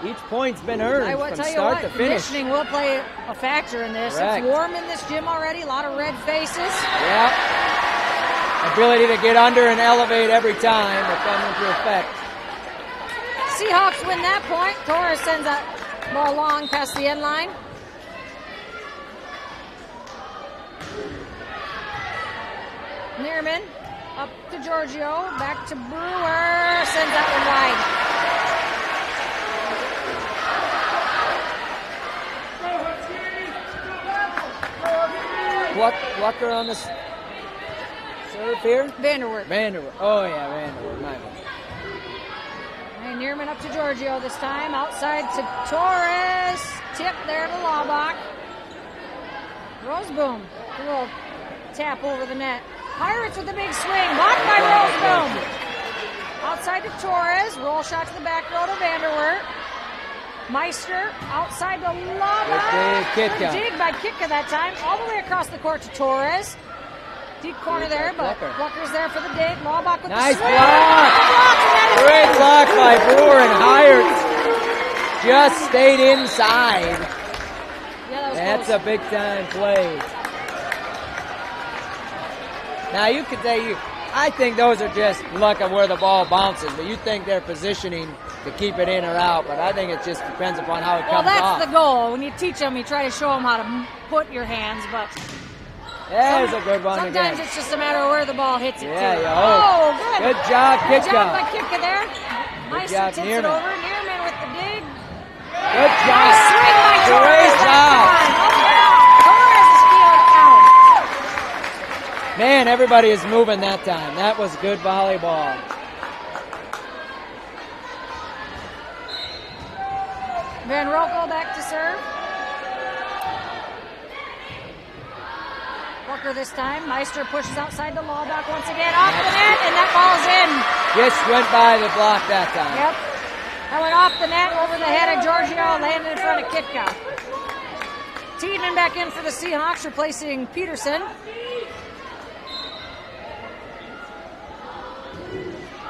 Each point's been earned from start to finish. Conditioning will play a factor in this. Correct. It's warm in this gym already. A lot of red faces. Yeah. Ability to get under and elevate every time will come into effect. Seahawks win that point. Torres sends that ball long past the end line. Nearman up to Giorgio, back to Brewer, sends that one wide. Plucker on the serve here? Vanderwerf. Oh, yeah, Vanderwerf. My bad. And Nearman up to Giorgio this time. Outside to Torres. Tip there to Laubach. Roseboom. A little tap over the net. Pirates with a big swing. Blocked by Roseboom. Outside to Torres. Roll shot to the back row to Vanderwerf. Meister outside to Laubach. Dig by Kitka that time. All the way across the court to Torres. Deep corner there, but Plucker's there for the dig. Laubach with nice the swing. block. Great block by Brewer, and Heiritz just stayed inside. Yeah, that's a big time play. Now you could say I think those are just luck of where the ball bounces, but you think they're positioning to keep it in or out, but I think it just depends upon how it comes off. Well, that's the goal. When you teach them, you try to show them how to put your hands, but there's a good one again. Sometimes it's just a matter of where the ball hits it. Yeah, good. Good job, Kitka. Good job by Kitka there. Meister tips it over. Nearman with the dig. Good job. Nice swing by Torres. Great job. Torres is feeling out. Man, everybody is moving that time. That was good volleyball. Van Rokel back to serve. Plucker this time. Meister pushes outside the Laubach once again. Off the net, and that ball's in. Just went by the block that time. Yep. That went off the net, over the head of Giorgio, landed in front of Kitka. Tiedemann back in for the Seahawks, replacing Peterson.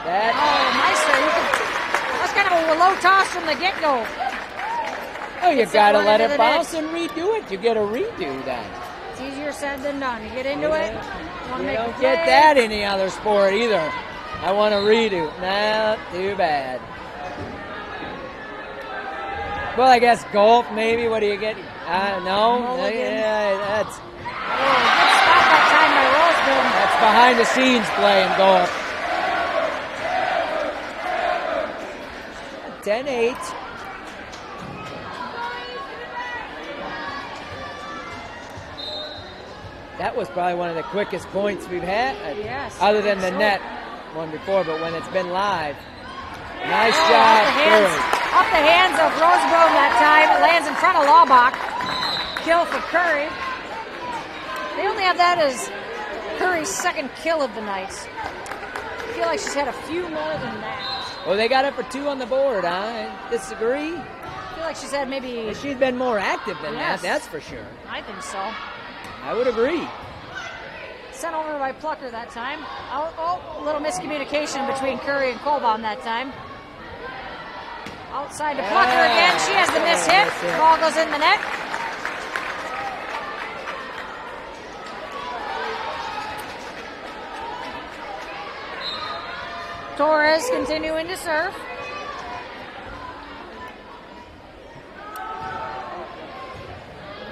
Meister, that's kind of a low toss from the get-go. Oh, you gotta let it bounce and redo it. You get a redo then. It's easier said than done. You get into it. You don't get that in any other sport either. I want a redo. Not too bad. Well, I guess golf maybe. What do you get? No. Yeah, that's. Oh, good stop that time by Roseboom. That's behind the scenes play in golf. 10-8. That was probably one of the quickest points we've had, Yes, other than the net one before, but when it's been live. Nice job, Curry. Off the hands of Rosegrove that time. It lands in front of Laubach. Kill for Curry. They only have that as Curry's second kill of the night. I feel like she's had a few more than that. Well, they got it for 2 on the board. I disagree. I feel like she's had maybe... Well, she's been more active than Yes. that's for sure. I think so. I would agree. Sent over by Plucker that time. A little miscommunication between Curry and Kolbaum that time. Outside to Plucker again. She has the miss hit. Ball goes in the net. Torres continuing to serve.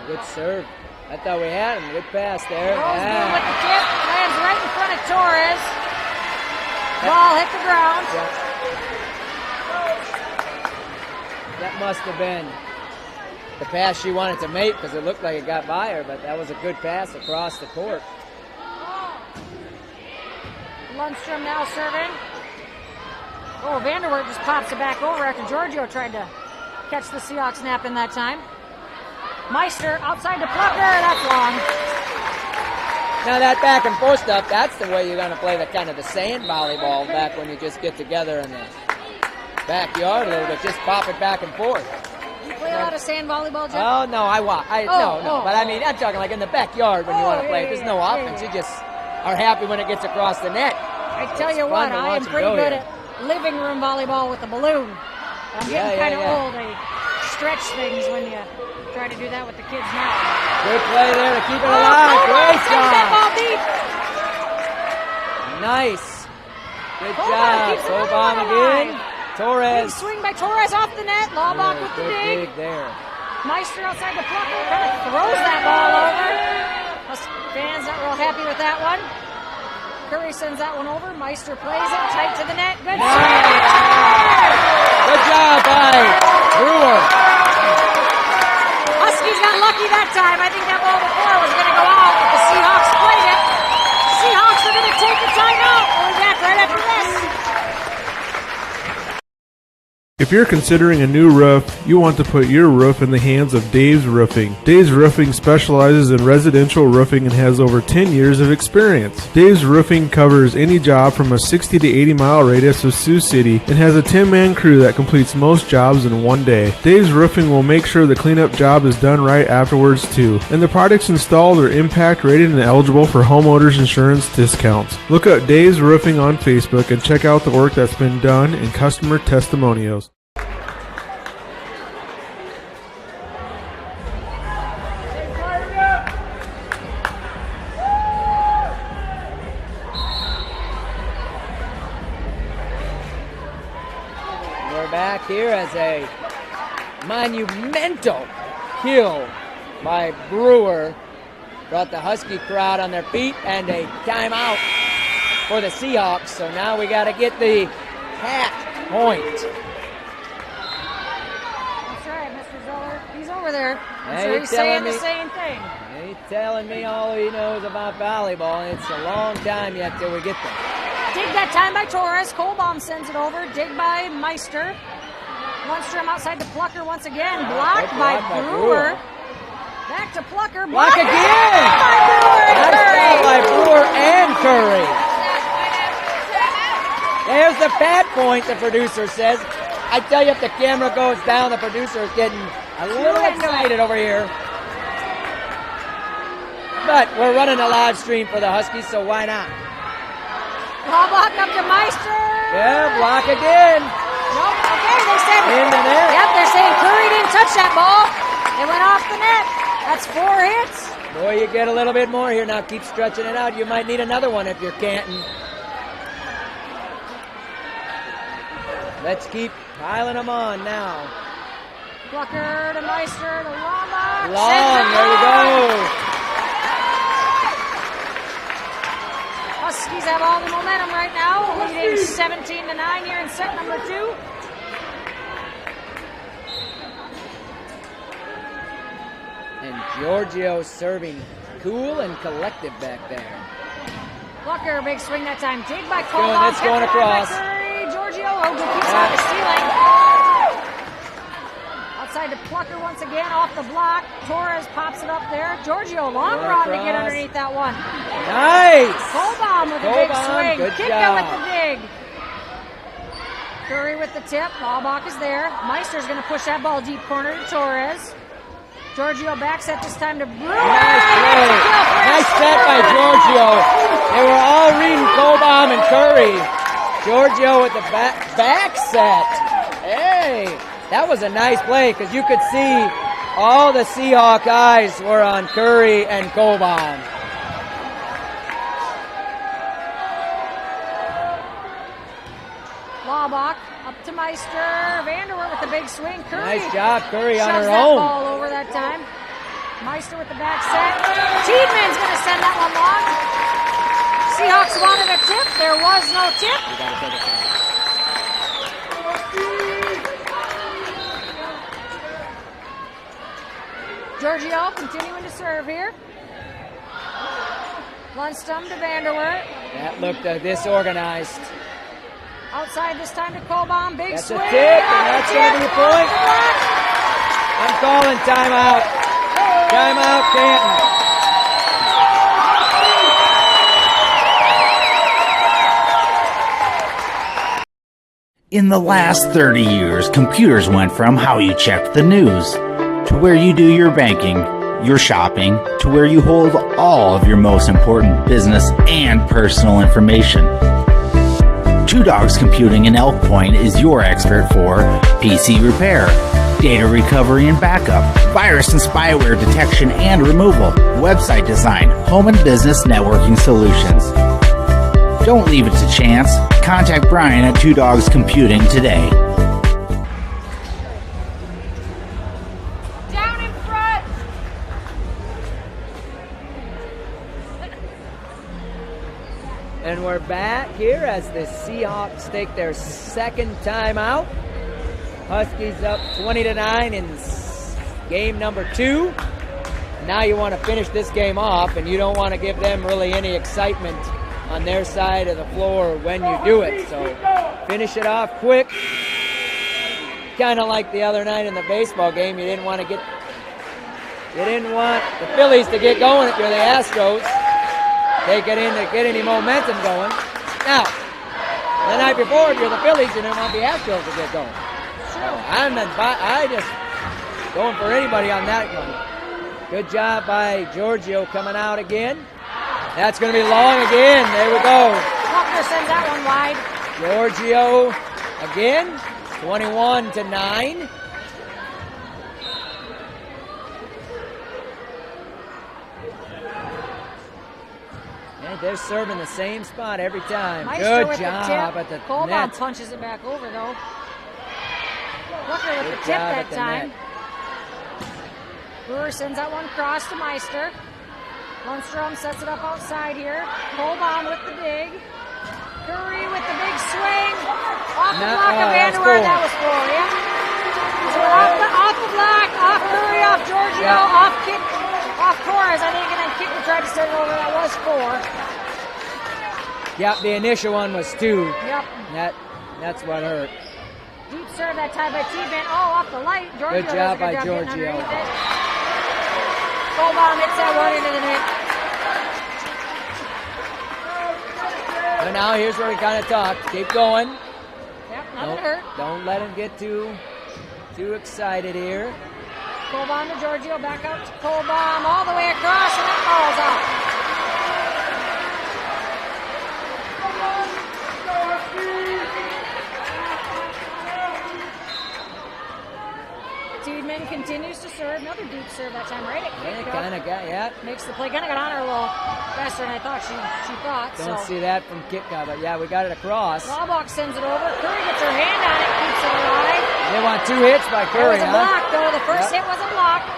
Good serve. I thought we had him. Good pass there. Rosegrove with the tip. Lands right in front of Torres. Ball hit the ground. That must have been the pass she wanted to make because it looked like it got by her, but that was a good pass across the court. Lundstrom now serving. Oh, Vanderwerf just pops it back over after Giorgio tried to catch the Seahawks nap in that time. Meister outside to Plucker. That's long. Now that back and forth stuff, that's the way you're going to play the kind of the sand volleyball back when you just get together in the backyard a little bit. Just pop it back and forth. You play a lot of sand volleyball, Jeff? Oh, no, but I mean, I'm talking like in the backyard when you want to play. There's no offense. You just are happy when it gets across the net. I tell you what, I am pretty good at living room volleyball with a balloon. I'm getting kind of old. I stretch things when you try to do that with the kids now. Good play there to keep it alive. Great job. That ball deep. Nice. Good job. Kolbaum again. Torres. Big swing by Torres off the net. Laubach with the dig. There. Meister outside the Plucker. Kind of throws that ball over. Fans not real happy with that one. Curry sends that one over. Meister plays it tight to the net. Good Good job by Brewer. Huskies got lucky that time. I think that ball before was going to go out, but the Seahawks played it. Seahawks are going to take the timeout. We'll be back right after this. If you're considering a new roof, you want to put your roof in the hands of Dave's Roofing. Dave's Roofing specializes in residential roofing and has over 10 years of experience. Dave's Roofing covers any job from a 60 to 80 mile radius of Sioux City and has a 10-man crew that completes most jobs in one day. Dave's Roofing will make sure the cleanup job is done right afterwards too. And the products installed are impact rated and eligible for homeowners insurance discounts. Look up Dave's Roofing on Facebook and check out the work that's been done and customer testimonials. Back here as a monumental kill by Brewer. Brought the Husky crowd on their feet and a timeout for the Seahawks. So now we got to get the hat point. That's right, Mr. Zoller. He's over there. I'm Hey, sure he's saying the same thing. He's telling me all he knows about volleyball. It's a long time yet till we get there. Dig that time by Torres. Kolbaum sends it over. Dig by Meister. Lundstrom outside to Plucker once again. Blocked by Brewer. Back to Plucker. Block again! By Brewer and Curry. By Brewer and Curry. There's the bad point, the producer says. I tell you, if the camera goes down, the producer is getting a little excited over here. But we're running a live stream for the Huskies, so why not? Laubach up to Meister. Yeah, block again. Nope, okay, they said in the net. Yep, they're saying Curry didn't touch that ball. It went off the net. That's 4 hits. Boy, you get a little bit more here. Now keep stretching it out. You might need another one if you're Canton. Let's keep piling them on now. Plucker to Meister to Laubach. Long, there we go. Huskies have all the momentum right now, leading 17-9 here in set number 2. And Giorgio serving cool and collective back there. Plucker, big swing that time. Dig by Colbaum. That's going across. Giorgio keeps on the ceiling. Outside to Plucker once again, off the block. Torres pops it up there. Giorgio, long run to get underneath that one. Nice! Colbaum with a big swing. Good Kick job. with the dig. Curry with the tip. Laubach is there. Meister's going to push that ball deep corner to Torres. Giorgio back set this time to Brewer. Nice set by Giorgio. They were all reading Colbaum and Curry. Giorgio with the back set. Hey, that was a nice play because you could see all the Seahawk eyes were on Curry and Colbaum. Laubach up to Meister. Vanderweert with the big swing. Curry. Nice job, Curry on her shoves that own. ball over that time. Meister with the back set. Tiedeman's going to send that one long. Seahawks wanted a tip. There was no tip. You gotta take it down. Giorgio continuing to serve here. Lundstrom to Vanderweert. That looked disorganized. Outside this time to Colbaum. Big That's swing. a tip, and that's going to be a point. I'm calling timeout. Timeout, Canton. In the last 30 years, computers went from how you checked the news to where you do your banking, your shopping, to where you hold all of your most important business and personal information. Two Dogs Computing in Elk Point is your expert for PC repair, data recovery and backup, virus and spyware detection and removal, website design, home and business networking solutions. Don't leave it to chance. Contact Brian at Two Dogs Computing today. Down in front. And we're back here as the Seahawks take their second timeout. Huskies up 20-9 in game number 2. Now you want to finish this game off, and you don't want to give them really any excitement on their side of the floor when you do it. So finish it off quick. Kind of like the other night in the baseball game. You didn't want the Phillies to get going if you're the Astros. Take it in to get any momentum going. Now, the night before, if you're the Phillies, you didn't want the Astros to get going. I just going for anybody on that one. Good job by Giorgio coming out again. That's going to be long again. There we go. Buckner sends that one wide. Giorgio again, 21-9. And they're serving the same spot every time. Meister Good with job the at the tip. Colbaum net. punches it back over though. Buckner with Good the tip job that at the time. net. Brewer sends that one cross to Meister. Lundstrom sets it up outside here. Colbaum with the dig. Curry with the big swing. Off the block of Vanderweert. That was 4, yeah. So off the block, off Curry, off Giorgio, off kick, off Torres, I think, and then Kicker tried to start it over. That was 4. Yep, the initial one was 2. Yep. That's what hurt. Deep serve that time by T-Ben. Oh, off the light. Giorgio Good job by getting Giorgio. underneath it. Colbaum hits that one into the net. But now here's where we kind of talk. Keep going. Yep, nothing hurt. Don't let him get too excited here. Colbaum to Giorgio, back out to Colbaum, all the way across, and that falls out. Tiedemann continues to serve. Another deep serve that time, right? Yeah, kind of got, Makes the play. Kind of got on her a little faster than I thought she thought. Don't see that from Kitka, but yeah, we got it across. Laubach sends it over. Curry gets her hand on it, keeps it alive. They want 2 hits by Curry, There was a block, though. The first hit was a block.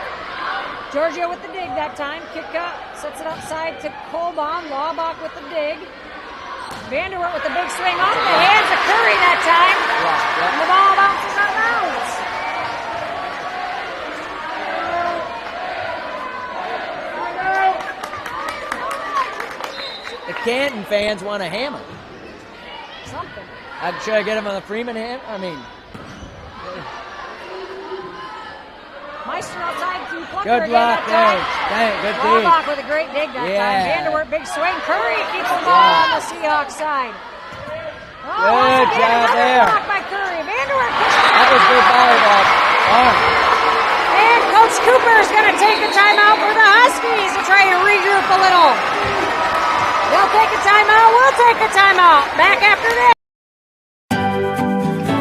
Giorgio with the dig that time. Kitka sets it outside to Colbaum. Laubach with the dig. Vanderweert with the big swing off the hands of Curry that time. And the ball bounces out of bounds. the Canton fans want to hammer. Something. Should I get him on the Freeman hand? I mean, Meister outside to Plucker good again block that there. time. Dang, good dig. Laubach with a great dig that time. Vanderwerf, big swing. Curry keeps the ball on the Seahawks side. Good job there. Block by Curry. Vanderwerf. That was good volleyball. And Coach Cooper is going to take a timeout for the Huskies to try to regroup a little. They'll take a timeout. We'll take a timeout. Back after this.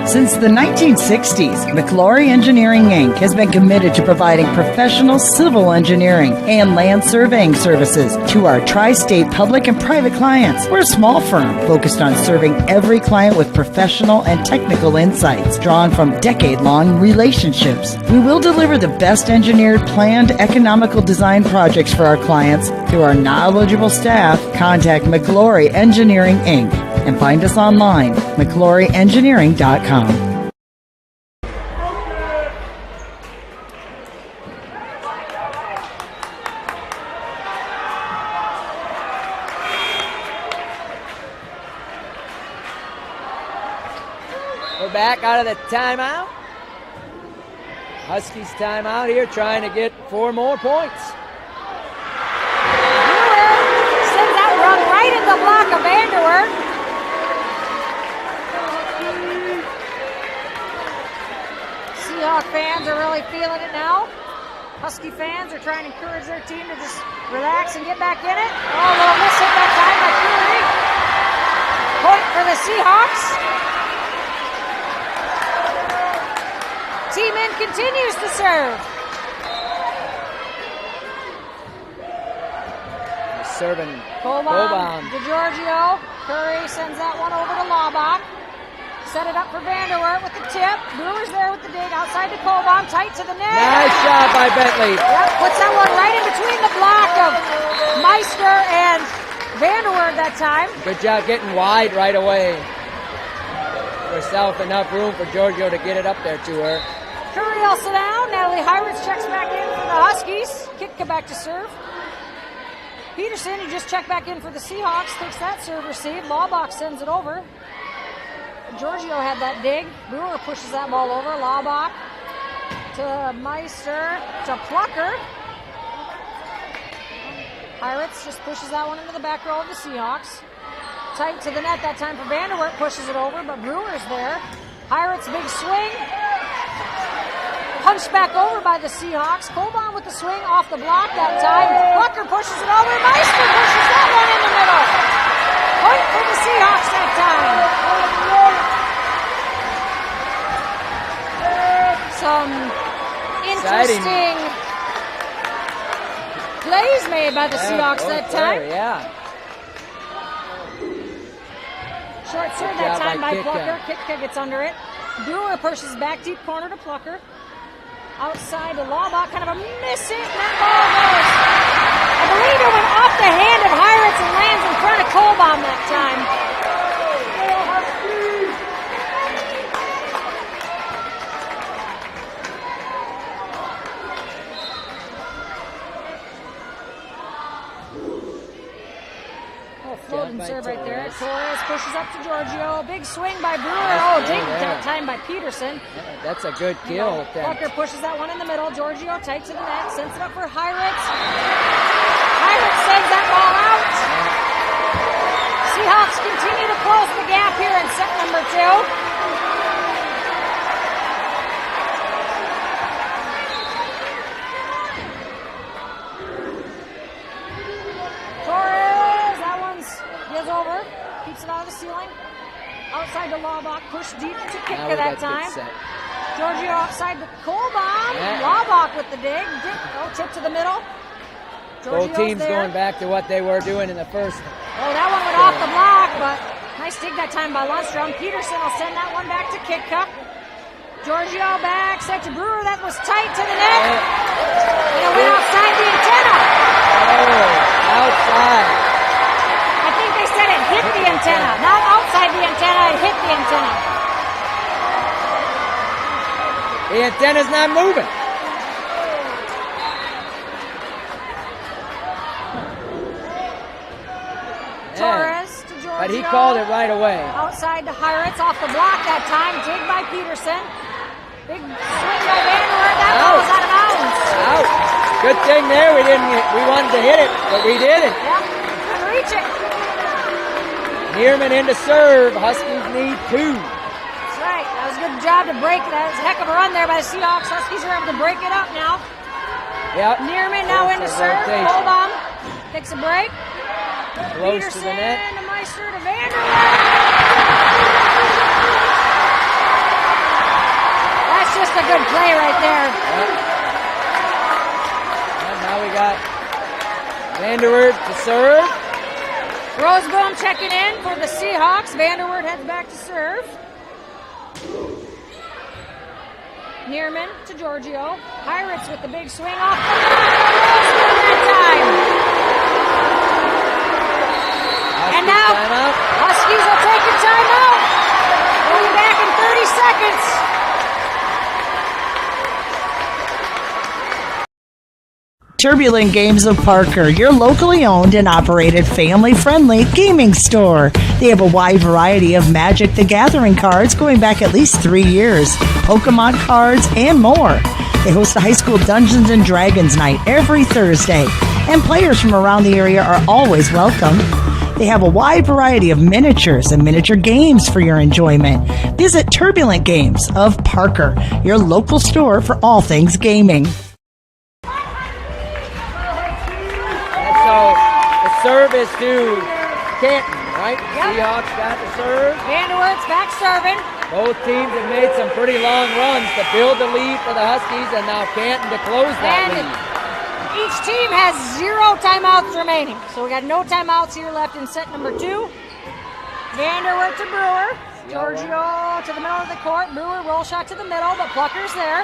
Since the 1960s, McClory Engineering, Inc. has been committed to providing professional civil engineering and land surveying services to our tri-state public and private clients. We're a small firm focused on serving every client with professional and technical insights drawn from decade-long relationships. We will deliver the best engineered, planned, economical design projects for our clients through our knowledgeable staff. Contact McClory Engineering, Inc. and find us online, McCloryEngineering.com. We're back out of the timeout. Huskies timeout here, trying to get 4 more points. Sends that run right in the block of Vanderwerf. Seahawk fans are really feeling it now. Husky fans are trying to encourage their team to just relax and get back in it. Oh, a little miss hit that time by Curry. Point for the Seahawks. Team in continues to serve. Serving Colbaum to Giorgio. Curry sends that one over to Laubach. Set it up for Vanderwerf with the tip. Brewer's there with the dig outside to Colbaum. Tight to the net. Nice shot by Bentley. Yep, puts that one right in between the block of Meister and Vanderwerf that time. Good job getting wide right away. Herself enough room for Giorgio to get it up there to her. Curry also down. Natalie Heiritz checks back in for the Huskies. Kick back to serve. Peterson, who just checked back in for the Seahawks, takes that serve receive. Laubach sends it over. Giorgio had that dig. Brewer pushes that ball over. Laubach to Meister to Plucker. Heiritz just pushes that one into the back row of the Seahawks. Tight to the net that time for Vanderwerf. Pushes it over, but Brewer's there. Heiritz big swing. Punched back over by the Seahawks. Colbaum with the swing off the block that time. Plucker pushes it over. Meister pushes that one in the middle. Point for the Seahawks that time. Some interesting plays made by the Seahawks that time. Yeah. Short serve that time by Plucker. Kitka gets under it. Brewer pushes back deep corner to Plucker. Outside to Laubach, kind of a miss hit, and that ball goes. I believe it went off the hand of Heiritz and lands in front of Colbaum that time. Floating serve right there. Torres pushes up to Giorgio. Big swing by Brewer. Oh, ding that time by Peterson. Yeah, that's a good kill. Plucker pushes that one in the middle. Giorgio tight to the net. Sends it up for Heiritz. Heiritz sends that ball out. Seahawks continue to close the gap here in set number 2. Over, keeps it out of the ceiling. Outside to Laubach, push deep to Kitka that time. Giorgio outside to Colbaum. Yeah. Laubach with the dig. Tip to the middle. Both teams there. Going back to what they were doing in the first. Oh, that one went off the block, but nice dig that time by Lundstrom. Peterson will send that one back to Kitka. Giorgio back, set to Brewer. That was tight to the net. And it went outside the antenna. Oh, outside. They said it hit the antenna, not outside the antenna, it hit the antenna. The antenna's not moving. Torres to Giorgio. But he called it right away. Outside to Hiritz, off the block that time. Dig by Peterson. Big swing by Vanderwerf. That ball was out of bounds. Out. Good thing there. We wanted to hit it, but we didn't. Yep. Couldn't reach it. Nearman in to serve. Huskies need 2. That's right. That was a good job to break that. It was a heck of a run there by the Seahawks. Huskies are able to break it up now. Yep. Nearman now in to serve. Hold on. Takes a break. Close Peterson to the net. to Meister to Vanderwerf. That's just a good play right there. Yep. And now we got Vanderwerf to serve. Roseboom checking in for the Seahawks. Vanderwerf heads back to serve. Nearman to Giorgio. Hiritz with the big swing off the Roseboom that time. And now, Huskies will take a timeout. We'll be back in 30 seconds. Turbulent Games of Parker, your locally owned and operated family-friendly gaming store. They have a wide variety of Magic the Gathering cards going back at least 3 years, Pokemon cards, and more. They host a high school Dungeons & Dragons night every Thursday, and players from around the area are always welcome. They have a wide variety of miniatures and miniature games for your enjoyment. Visit Turbulent Games of Parker, your local store for all things gaming. Serve is to Canton, right? Yep. Seahawks got the serve. Vanderwerf's back serving. Both teams have made some pretty long runs to build the lead for the Huskies, and now Canton to close that lead. Each team has 0 timeouts remaining. So we got no timeouts here left in set number 2. Vanderwerf to Brewer. Giorgio to the middle of the court. Brewer roll shot to the middle, but Plucker's there.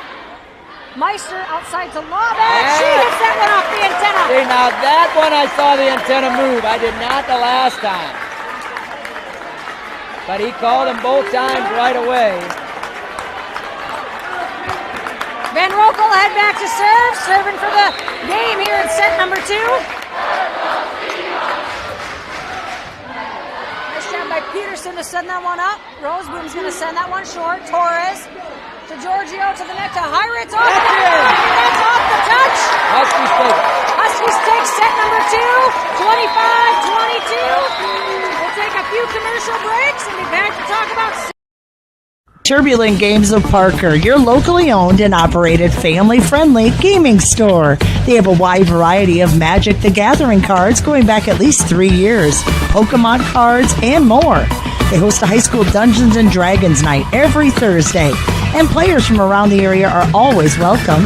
Meister outside to Lawback. She hits that one off the antenna. See, now that one I saw the antenna move. I did not the last time. But he called them both times right away. Van Rokel head back to serve. Serving for the game here in set number 2. Nice job by Peterson to send that one up. Roseboom's going to send that one short. Torres to Giorgio to the net to Hiritz. Off the net. That's off the touch. Huskies take set number 2. 25-22. We'll take a few commercial breaks and be back to talk about Turbulent Games of Parker, your locally owned and operated family-friendly gaming store. They have a wide variety of Magic the Gathering cards going back at least 3 years, Pokemon cards, and more. They host a high school Dungeons & Dragons night every Thursday, and players from around the area are always welcome.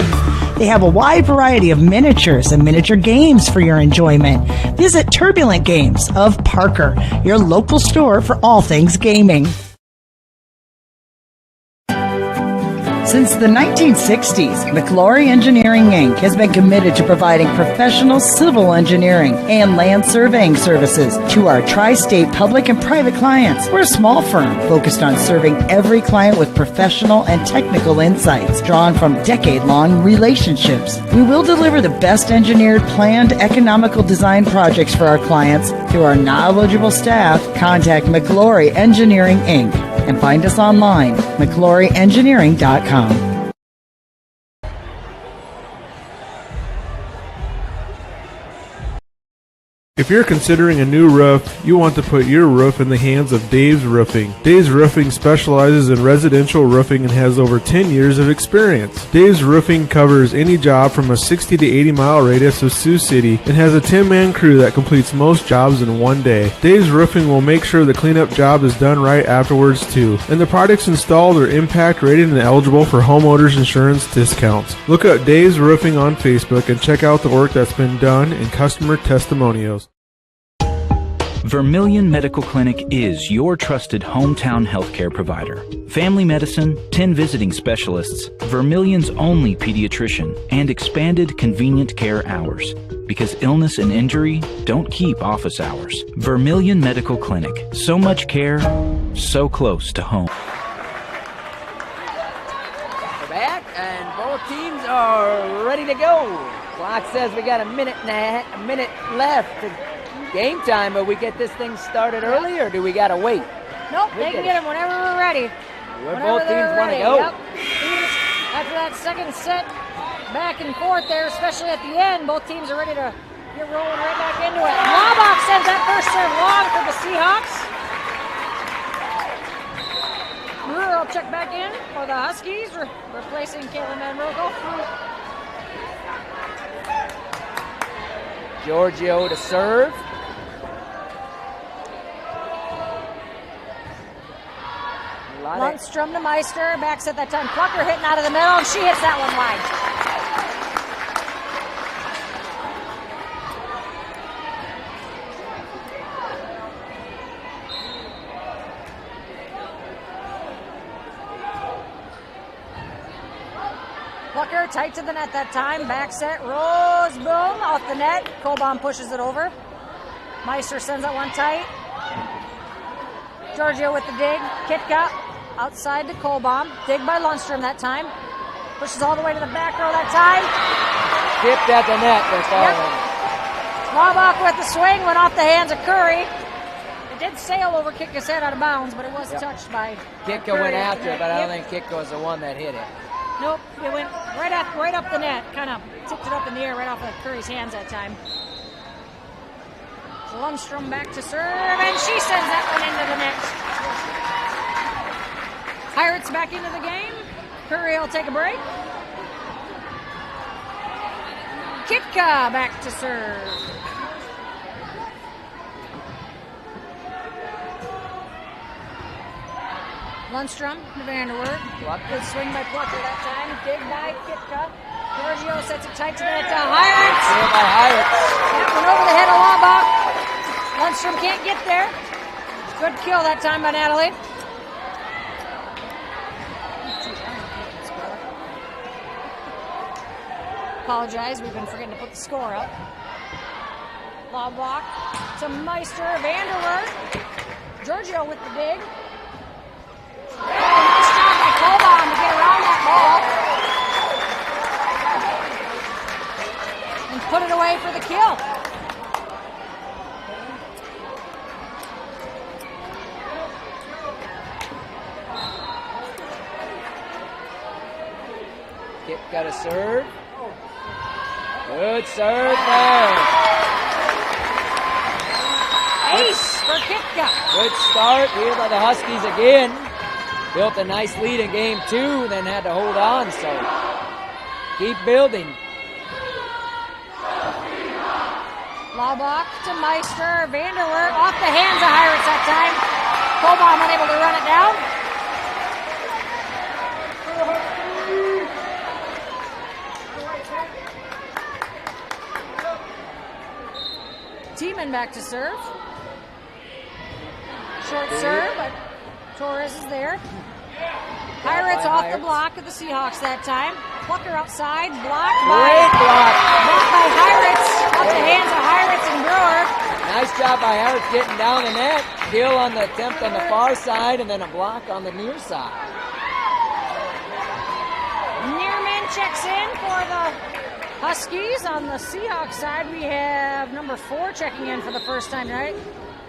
They have a wide variety of miniatures and miniature games for your enjoyment. Visit Turbulent Games of Parker, your local store for all things gaming. Since the 1960s, McClory Engineering, Inc. has been committed to providing professional civil engineering and land surveying services to our tri-state public and private clients. We're a small firm focused on serving every client with professional and technical insights drawn from decade-long relationships. We will deliver the best engineered, planned, economical design projects for our clients through our knowledgeable staff. Contact McClory Engineering, Inc. and find us online, McCloryEngineering.com. If you're considering a new roof, you want to put your roof in the hands of Dave's Roofing. Dave's Roofing specializes in residential roofing and has over 10 years of experience. Dave's Roofing covers any job from a 60 to 80 mile radius of Sioux City and has a 10-man crew that completes most jobs in one day. Dave's Roofing will make sure the cleanup job is done right afterwards too. And the products installed are impact rated and eligible for homeowners insurance discounts. Look up Dave's Roofing on Facebook and check out the work that's been done and customer testimonials. Vermilion Medical Clinic is your trusted hometown healthcare provider. Family medicine, 10 visiting specialists, Vermilion's only pediatrician, and expanded convenient care hours. Because illness and injury don't keep office hours. Vermilion Medical Clinic. So much care, so close to home. We're back, and both teams are ready to go. Clock says we got a minute left to game time, but we get this thing started early, or do we got to wait? Nope, they can get them whenever we're ready. Both teams want to go. Yep. After that second set, back and forth there, especially at the end, both teams are ready to get rolling right back into it. Laubach sends that first serve long for the Seahawks. Brewer will check back in for the Huskies, replacing Caitlin Van Rokel. Giorgio to serve. Lundstrom to Meister, backs at that time. Plucker hitting out of the middle, and she hits that one wide. Plucker tight to the net that time. Back set, Rose, boom, off the net. Kolbaum pushes it over. Meister sends that one tight. Giorgio with the dig. Kitka outside to Kolbaum. Dig by Lundstrom that time. Pushes all the way to the back row that time. Tipped at the net. They're following. Laubach with the swing, went off the hands of Curry. It did sail over Kitka's head out of bounds, but it was touched by Kitka went after it, but I don't think Kitka was the one that hit it. Nope, it went right up the net. Kind of tipped it up in the air right off of Curry's hands that time. Lundstrom back to serve, and she sends that one into the net. Pirates back into the game. Curry will take a break. Kitka back to serve. Lundstrom to Vanderwerf. Good swing by Plucker that time. Dig by Kitka. Giorgio sets it tight to the net to Hirates. By Hirates. Went over the head of Laubach. Lundstrom can't get there. Good kill that time by Natalie. Apologize, we've been forgetting to put the score up. Laubach to Meister, Vanderwerf. Giorgio with the dig. Nice job by Kolbaum to get around that ball. And put it away for the kill. Got a serve. Good serve there. Ace for Kitka. Good start here by the Huskies again. Built a nice lead in game 2, then had to hold on, so keep building. Laubach to Meister, Vanderwerf off the hands of Hirates that time. Kolbaum unable to run it down. Tiemann back to serve. Short serve, but Torres is there. Pirates off the block of the Seahawks that time. Plucker outside, blocked by Hirates. Off the hands of Hirates and Brewer. Nice job by Hirates getting down the net. Kill on the attempt on the far side, and then a block on the near side. Nearman checks in for the Huskies. On the Seahawks side, we have number 4 checking in for the first time tonight.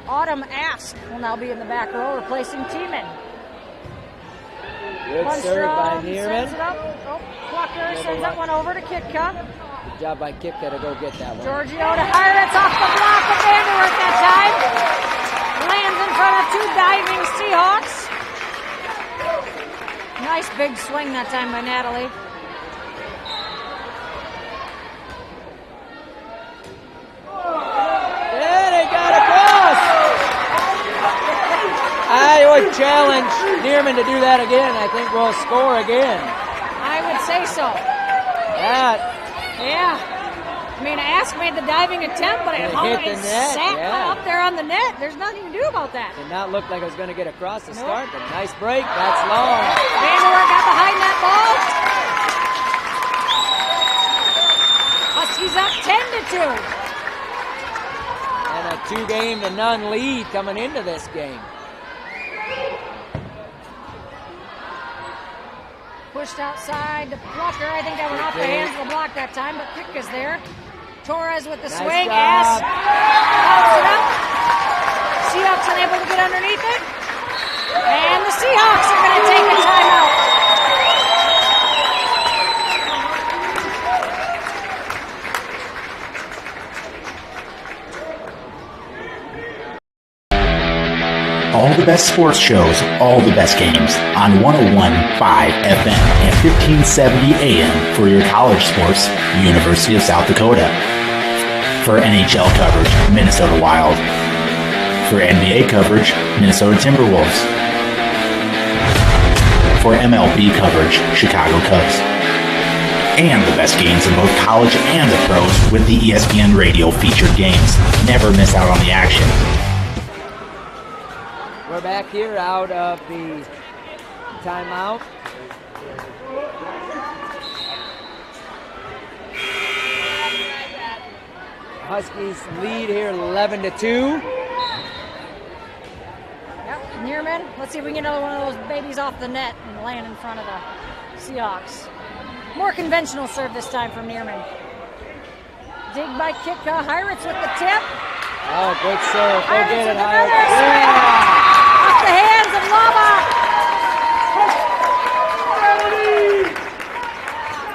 Autumn Ask will now be in the back row, replacing Tiemann. Good serve by Nearman. Plucker sends that one over to Kitka. Good job by Kitka to go get that one. Giorgio to Hirates off the block of Vanderwerf that time. Lands in front of 2 diving Seahawks. Nice big swing that time by Natalie. I would challenge Nearman to do that again. I think we'll score again. I would say so. Yeah. I mean, Ask made the diving attempt, but it sat up there on the net. There's nothing to do about that. Did not look like it was going to get across the start, but nice break. That's long. Vanderwerf got behind that ball. Huskies up 10-2. And a 2-0 lead coming into this game. Pushed outside to Plucker. I think that went off the hands of the block that time, but Kitka's there. Torres with the Nice swing. job. Pops it up. Seahawks unable to get underneath it. And the Seahawks are going to take a timeout. All the best sports shows, all the best games on 101.5 FM and 1570 AM for your college sports, University of South Dakota. For NHL coverage, Minnesota Wild. For NBA coverage, Minnesota Timberwolves. For MLB coverage, Chicago Cubs. And the best games in both college and the pros with the ESPN Radio featured games. Never miss out on the action. We're back here out of the timeout. Huskies lead here 11-2. Yep, Neerman. Let's see if we can get another one of those babies off the net and land in front of the Seahawks. More conventional serve this time from Neerman. Dig by Kitka. Heiritz with the tip. Oh, good serve. Go Heiritz get it, with another Heiritz. swing. Yeah. Off the hands of Lava.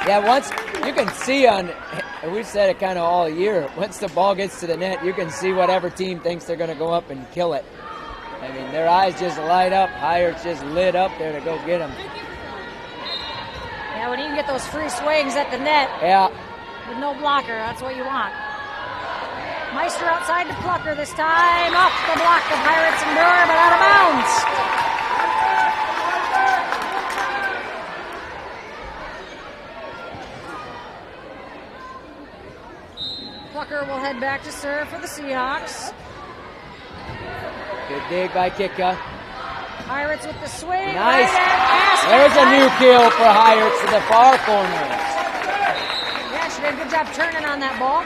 Yeah, once you can see and we've said it kind of all year, once the ball gets to the net, you can see whatever team thinks they're going to go up and kill it. I mean, their eyes just light up. Heiritz just lit up there to go get them. Yeah, when you can get those free swings at the net Yeah. with no blocker, that's what you want. Meister outside to Plucker this time. Off the block of Heiritz and Brewer, but out of bounds. Plucker will head back to serve for the Seahawks. Good dig by Kitka. Heiritz with the swing. Nice. Right. There's a new kill for Heiritz to the far corner. Yeah, she did a good job turning on that ball.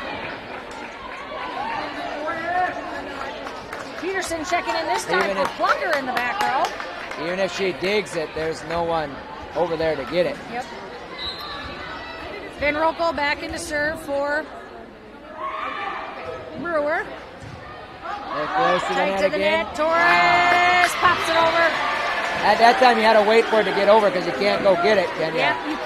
Peterson checking in this time for Plucker in the back row. Even if she digs it, there's no one over there to get it. Yep. Van Rokel back into serve for Brewer. They're close to the Tight net to the again. net. Torres pops it over. At that time, you had to wait for it to get over because you can't go get it, can you? Yep, you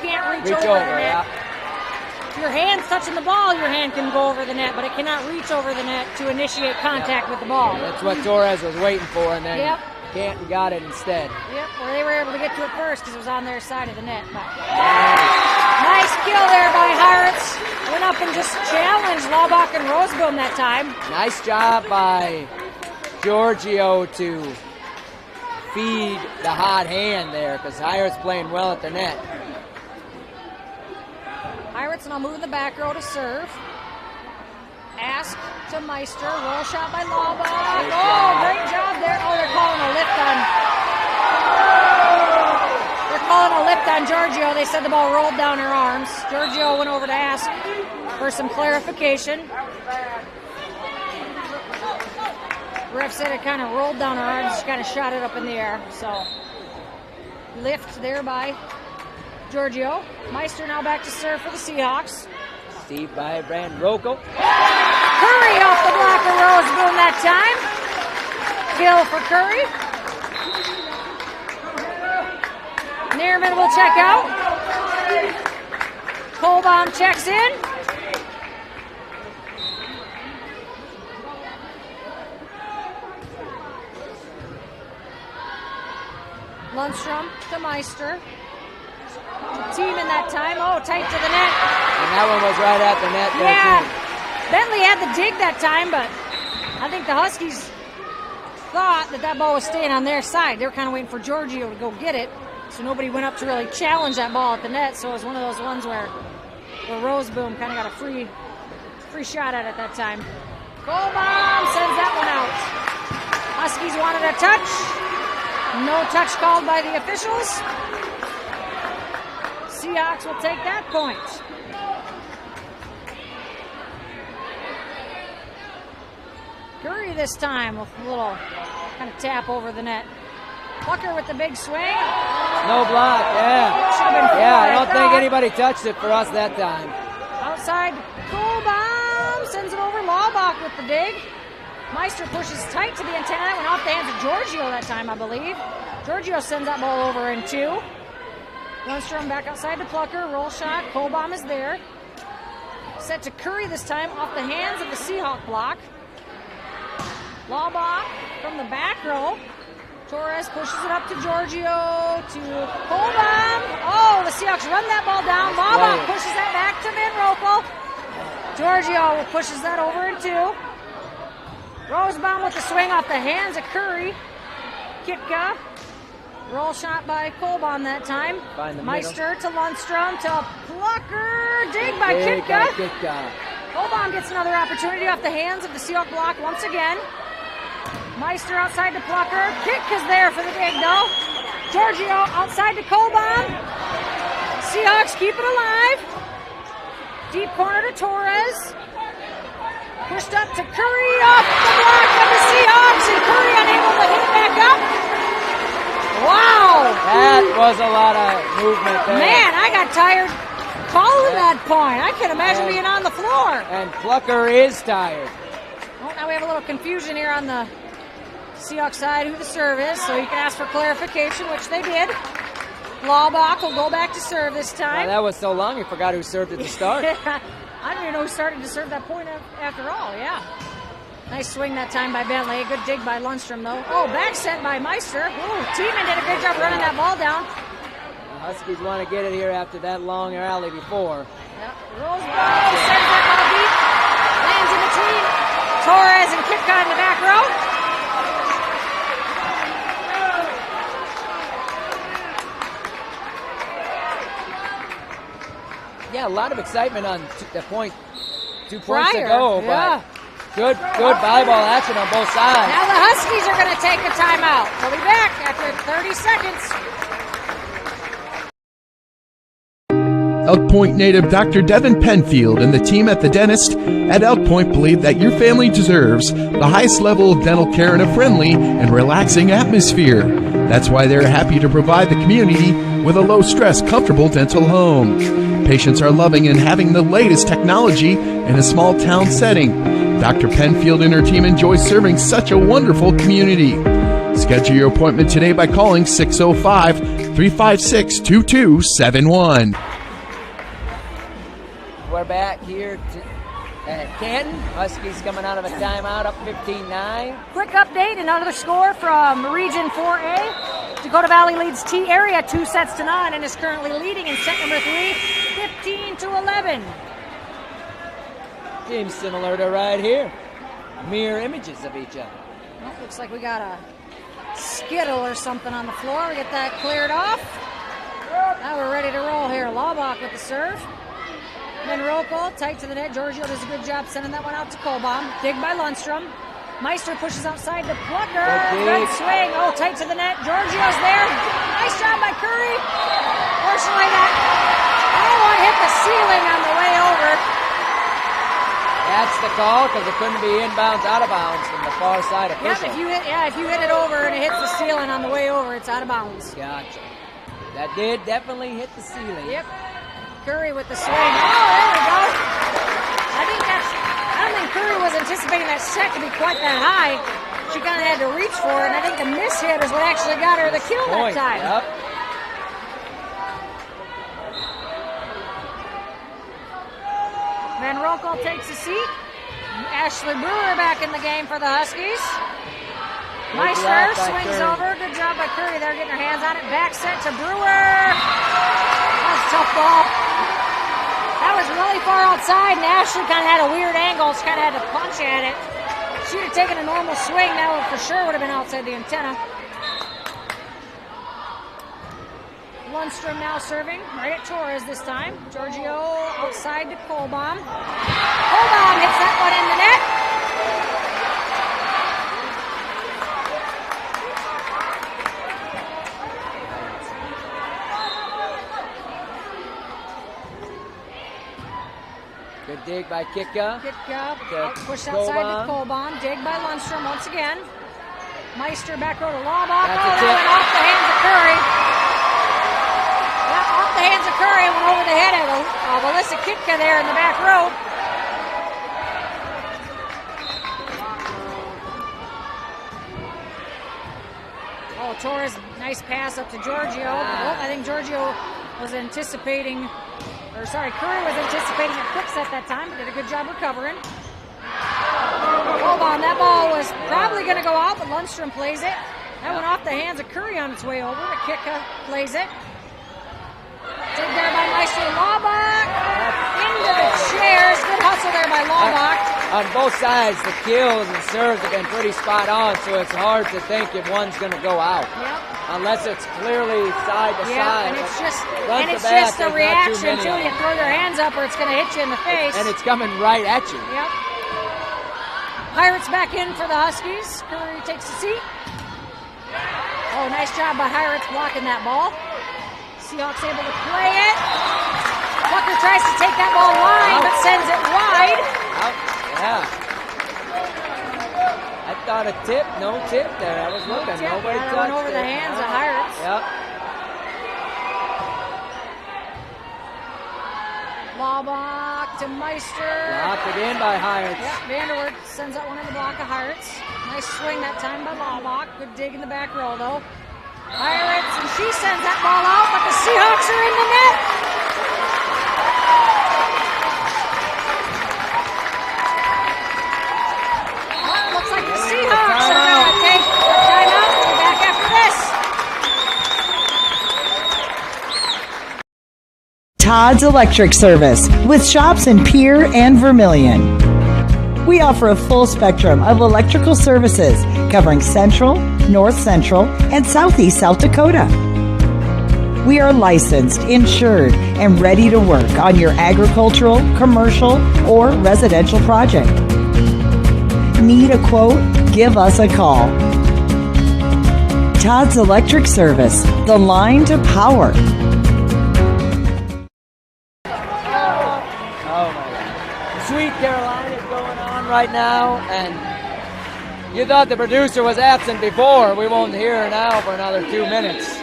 can't reach Reach over over, the net. yeah. If your hand's touching the ball, your hand can go over the net, but it cannot reach over the net to initiate contact with the ball. That's what Torres was waiting for, and then Yep. Canton got it instead. Yep, well, they were able to get to it first because it was on their side of the net. But nice kill there by Heiritz. Went up and just challenged Laubach and Roseboom that time. Nice job by Giorgio to feed the hot hand there because Heiritz playing well at the net. Heiritz now moving the back row to serve. Ask to Meister. Roll shot by Laubach. Oh, great job there. Oh, they're calling a lift on. They're calling a lift on Giorgio. They said the ball rolled down her arms. Giorgio went over to ask for some clarification. Ref said it kind of rolled down her arms. She kind of shot it up in the air. So lift there by Giorgio. Meister now back to serve for the Seahawks. Steve by Van Rokel. Curry off the block of Roseboom that time. Kill for Curry. Neerman will check out. Colbaum checks in. Lundstrom to Meister. Team in that time. Oh, tight to the net. And that one was right at the net there, Yeah. too. Bentley had the dig that time, but I think the Huskies thought that ball was staying on their side. They were kind of waiting for Giorgio to go get it, so nobody went up to really challenge that ball at the net. So it was one of those ones where Roseboom kind of got a free shot at it that time. Colbaum sends that one out. Huskies wanted a touch. No touch called by the officials. Seahawks will take that point. Curry this time with a little kind of tap over the net. Plucker with the big swing. No block, yeah. Should have been Yeah, I four, don't think thought. anybody touched it for us that time. Outside, Colbaum. Laubach with the dig. Meister pushes tight to the antenna. Went off the hands of Giorgio that time, I believe. Giorgio sends that ball over in 2. Lundstrom back outside to Plucker. Roll shot. Kohlbaum is there. Set to Curry this time off the hands of the Seahawk block. Laubach from the back row. Torres pushes it up to Giorgio, to Kohlbaum. Oh, the Seahawks run that ball down. Laubach pushes that back to Van Rokel. Giorgio pushes that over in 2. Rosebaum with the swing off the hands of Curry. Kitka. Roll shot by Kohlbaum that time. Meister to Lundstrom to Plucker. Dig by Kitka. Kohlbaum gets another opportunity off the hands of the Seahawk block once again. Meister outside to Plucker. Kitka's there for the dig though. Giorgio outside to Kohlbaum. Seahawks keep it alive. Deep corner to Torres. Pushed up to Curry off the block of the Seahawks, and Curry unable to hit it back up. Wow! That was a lot of movement there. Man, I got tired calling that point. I can imagine being on the floor. And Plucker is tired. Well, now we have a little confusion here on the Seahawks side who the serve is, so you can ask for clarification, which they did. Laubach will go back to serve this time. Well, that was so long you forgot who served at the start. I didn't even know who started to serve that point after all, yeah. Nice swing that time by Bentley. Good dig by Lundstrom, though. Oh, back set by Meister. Ooh, Tiemann did a good job running that ball down. The Huskies want to get it here after that long rally before. Yep. Rolls ball, sends that ball deep. Lands in between Torres and Kitka in the back row. Yeah, a lot of excitement on the point. 2 points to go, yeah. But good volleyball action on both sides. Now the Huskies are going to take a timeout. We'll be back after 30 seconds. Elk Point native Dr. Devin Penfield and the team at the dentist at Elk Point believe that your family deserves the highest level of dental care in a friendly and relaxing atmosphere. That's why they're happy to provide the community with a low-stress, comfortable dental home. Patients are loving and having the latest technology in a small-town setting. Dr. Penfield and her team enjoy serving such a wonderful community. Schedule your appointment today by calling 605-356-2271. We're back here at Canton. Huskies coming out of a timeout, up 15-9. Quick update, another score from Region 4A. Dakota Valley leads T area 2-9 and is currently leading in set number 3, 15-11. Seems similar to right here. Mirror images of each other. Well, looks like we got a skittle or something on the floor. We get that cleared off. Now we're ready to roll here. Laubach with the serve. Then Rokel, tight to the net. Giorgio does a good job sending that one out to Kohlbaum. Dig by Lundstrom. Meister pushes outside to Plucker. Good swing. Oh, tight to the net. Giorgio's there. Nice job by Curry. Fortunately, that one hit the ceiling on the way over. That's the call because it couldn't be inbounds, out of bounds from the far side official. Yep, if you hit it over and it hits the ceiling on the way over, it's out of bounds. Gotcha. That did definitely hit the ceiling. Yep. Curry with the swing. Oh, there we go. I don't think Curry was anticipating that set to be quite that high. She kind of had to reach for it, and I think the miss hit is what actually got her the kill that time. Yep. Van Rokel takes a seat. Ashley Brewer back in the game for the Huskies. Meister swings over. Good job by Curry there, getting her hands on it. Back set to Brewer. That was a tough ball. That was really far outside, and Ashley kind of had a weird angle. She kind of had to punch at it. She'd have taken a normal swing. That would for sure would have been outside the antenna. Lundstrom now serving right at Torres this time. Giorgio outside to Kohlbaum. Kohlbaum hits that one in the net. Good dig by Kitka. Pushed outside to Kohlbaum. Dig by Lundstrom once again. Meister back row to Laubach. That went off the hands of Curry. Yeah, off the hands of Curry and went over the head of Alyssa Kitka there in the back row. Oh, Torres, nice pass up to Giorgio. Oh, I think Giorgio was anticipating, Curry was anticipating a quick set that time, but did a good job recovering. Hold on, that ball was probably going to go out, but Lundstrom plays it. That went off the hands of Curry on its way over, but Kitka plays it. Dig there by Meister. Laubach into the chairs. Good hustle there by Laubach. On both sides, the kills and serves have been pretty spot on, so it's hard to think if one's going to go out. Yep. Unless it's clearly side to side. And it's just the reaction too. You throw your hands up or it's going to hit you in the face. And it's coming right at you. Yep. Pirates back in for the Huskies. Curry takes a seat. Oh, nice job by Pirates blocking that ball. Seahawks able to play it. Tucker tries to take that ball line, but sends it wide. Out. Yeah. I thought a tip, no tip there. I was looking. Nobody touched it. Went over the hands of Pirates. Yep. Laubach to Meister. Blocked it in by Pirates. Yep, Vanderwerf sends that one in the block of Pirates. Nice swing that time by Laubach. Good dig in the back row, though. Pirates, and she sends that ball out, but the Seahawks are in the net. Well, looks like the Seahawks are going to take a timeout. We'll be back after this. Todd's Electric Service with shops in Pierre and Vermilion. We offer a full spectrum of electrical services covering Central, North Central, and Southeast South Dakota. We are licensed, insured, and ready to work on your agricultural, commercial, or residential project. Need a quote? Give us a call. Todd's Electric Service, the line to power. Sweet Carolina is going on right now, and you thought the producer was absent before. We won't hear her now for another 2 minutes.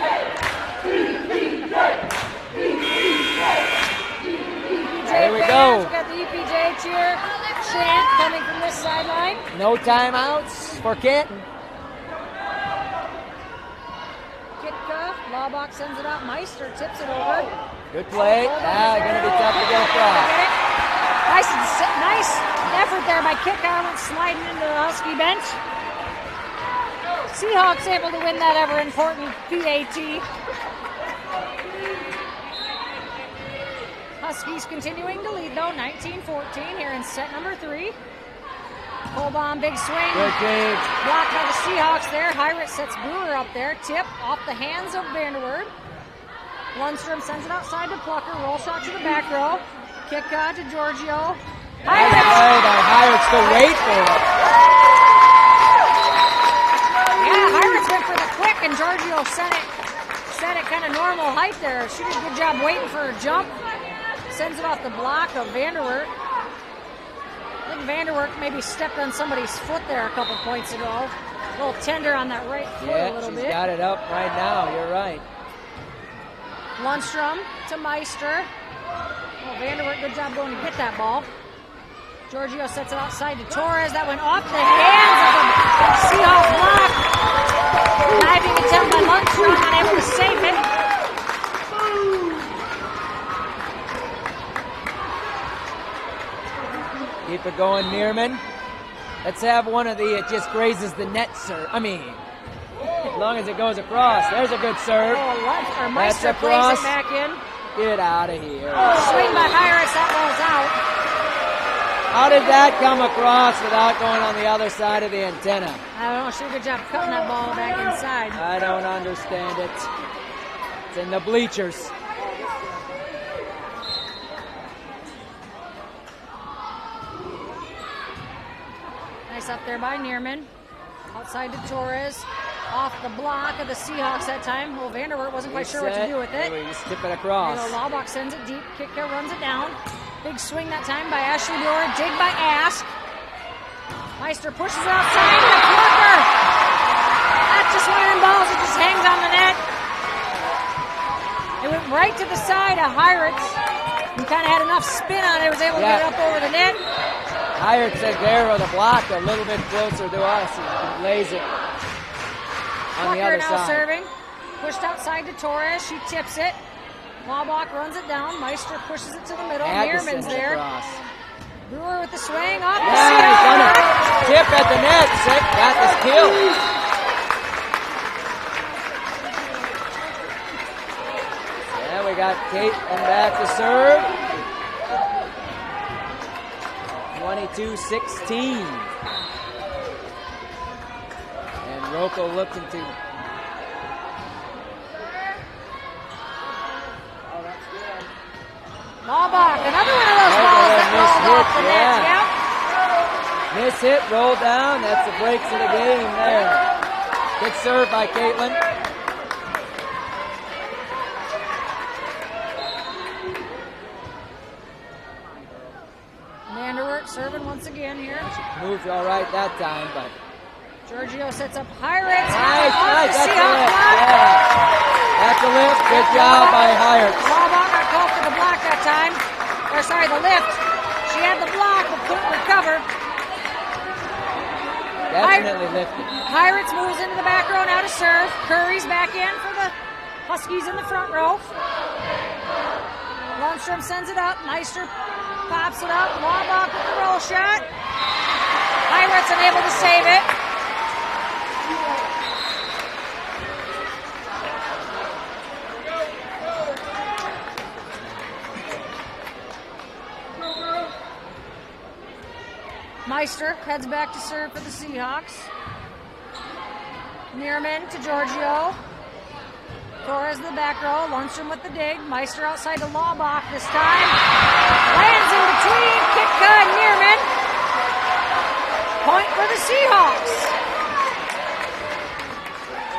Here we go. We've got the EPJ cheer chant coming from this sideline. No timeouts for Canton. Kitka, Laubach sends it out. Meister tips it over. Good play. Going to be tough to get across. Nice effort there by Kitka, sliding into the Husky bench. Seahawks able to win that ever important PAT. Huskies continuing to lead though, 19-14 here in set number 3. Pull bomb, big swing. Good game. Blocked by the Seahawks there. Hyrett sets Brewer up there. Tip off the hands of Vanderwerf. Lundstrom sends it outside to Plucker. Roll shot to the back row. Kick to Giorgio. Nice play by Hyrett to wait for it. Yeah, Hyrett went for the quick and Giorgio set it kind of normal height there. She did a good job waiting for her jump. Sends it off the block of Vanderwerf. I think Vanderwerf maybe stepped on somebody's foot there a couple points ago. A little tender on that right foot a little bit. Yeah, she's got it up right now. You're right. Lundstrom to Meister. Oh, Vanderwerf, good job going to get that ball. Giorgio sets it outside to Torres. That went off the hands of the Seahawks block. Diving attempt by Lundstrom, unable to save it. Keep it going, Neerman. Let's have one of the, it just grazes the net serve. I mean, as long as it goes across. There's a good serve. Oh, Meister plays it back in. Get out of here. Oh, swing by Hyrus, that ball's out. How did that come across without going on the other side of the antenna? I don't know. She did a good job cutting that ball back inside. I don't understand it. It's in the bleachers. Nice up there by Neerman. Outside to Torres. Off the block of the Seahawks that time. Well, Vanderwerf wasn't quite sure what to do with it. We just tip it across. Laubach sends it deep. Kicker runs it down. Big swing that time by Ashley Brewer. Dig by Ask. Meister pushes it outside to Plucker. That's just one of them balls that just hangs on the net. It went right to the side of Hyrits. He kind of had enough spin on it. Was able to get it up over the net. Hyrits said there with the block a little bit closer to us. He lays it. on the Plucker other now side. serving. Pushed outside to Torres. She tips it. Laubach runs it down. Meister pushes it to the middle. Had to Neerman's send it there. across. Brewer with the swing off the Yeah, he's done it. Seahawks. Tip at the net. Sick. Got this kill. Yeah, we got Caitlin back to serve. 22-16. And Rocco looking to. Laubach, another one of those balls that rolled off the net. Yep. Miss hit, roll down. That's the breaks of the game there. Good serve by Caitlin. Manderwert serving once again here. Moved all right that time, but Giorgio sets up Hyritz. nice. Off the That's a Seahawks lift. block. Yeah. That's a lift. Good job by Hyritz. Laubach got called for the block that time. Or sorry, the lift. She had the block but couldn't recover. Definitely lifted. Hyritz moves into the back row now to serve. Curry's back in for the Huskies in the front row. Lundstrom sends it up. Meister pops it up. Laubach with the roll shot. Hyritz unable to save it. Meister heads back to serve for the Seahawks. Neerman to Giorgio. Torres in the back row. Lundstrom with the dig. Meister outside to Laubach this time. Lands in between Kitka and Neerman. Point for the Seahawks.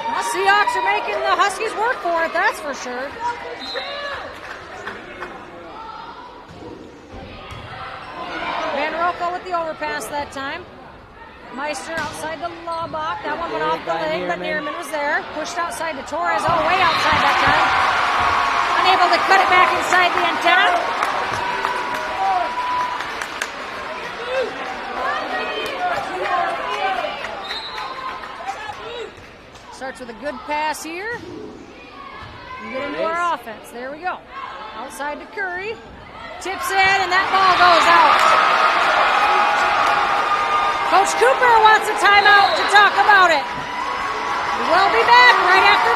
Well, Seahawks are making the Huskies work for it, that's for sure. Van Rocco with the overpass that time. Meister outside to Laubach. That one went off the leg, but Neerman was there. Pushed outside to Torres. Oh, way outside that time. Unable to cut it back inside the antenna. Starts with a good pass here. You get into our offense. There we go. Outside to Curry. Tips in, and that ball goes out. Coach Cooper wants a timeout to talk about it. We'll be back right after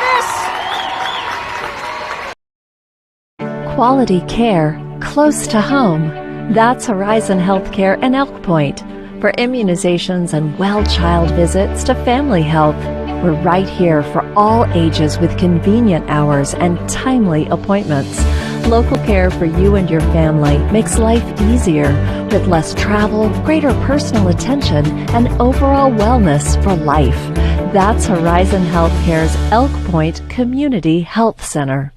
this. Quality care close to home. That's Horizon Healthcare and Elk Point. For immunizations and well child visits to family health, we're right here for all ages with convenient hours and timely appointments. Local care for you and your family makes life easier with less travel, greater personal attention, and overall wellness for life. That's Horizon Healthcare's Elk Point Community Health Center.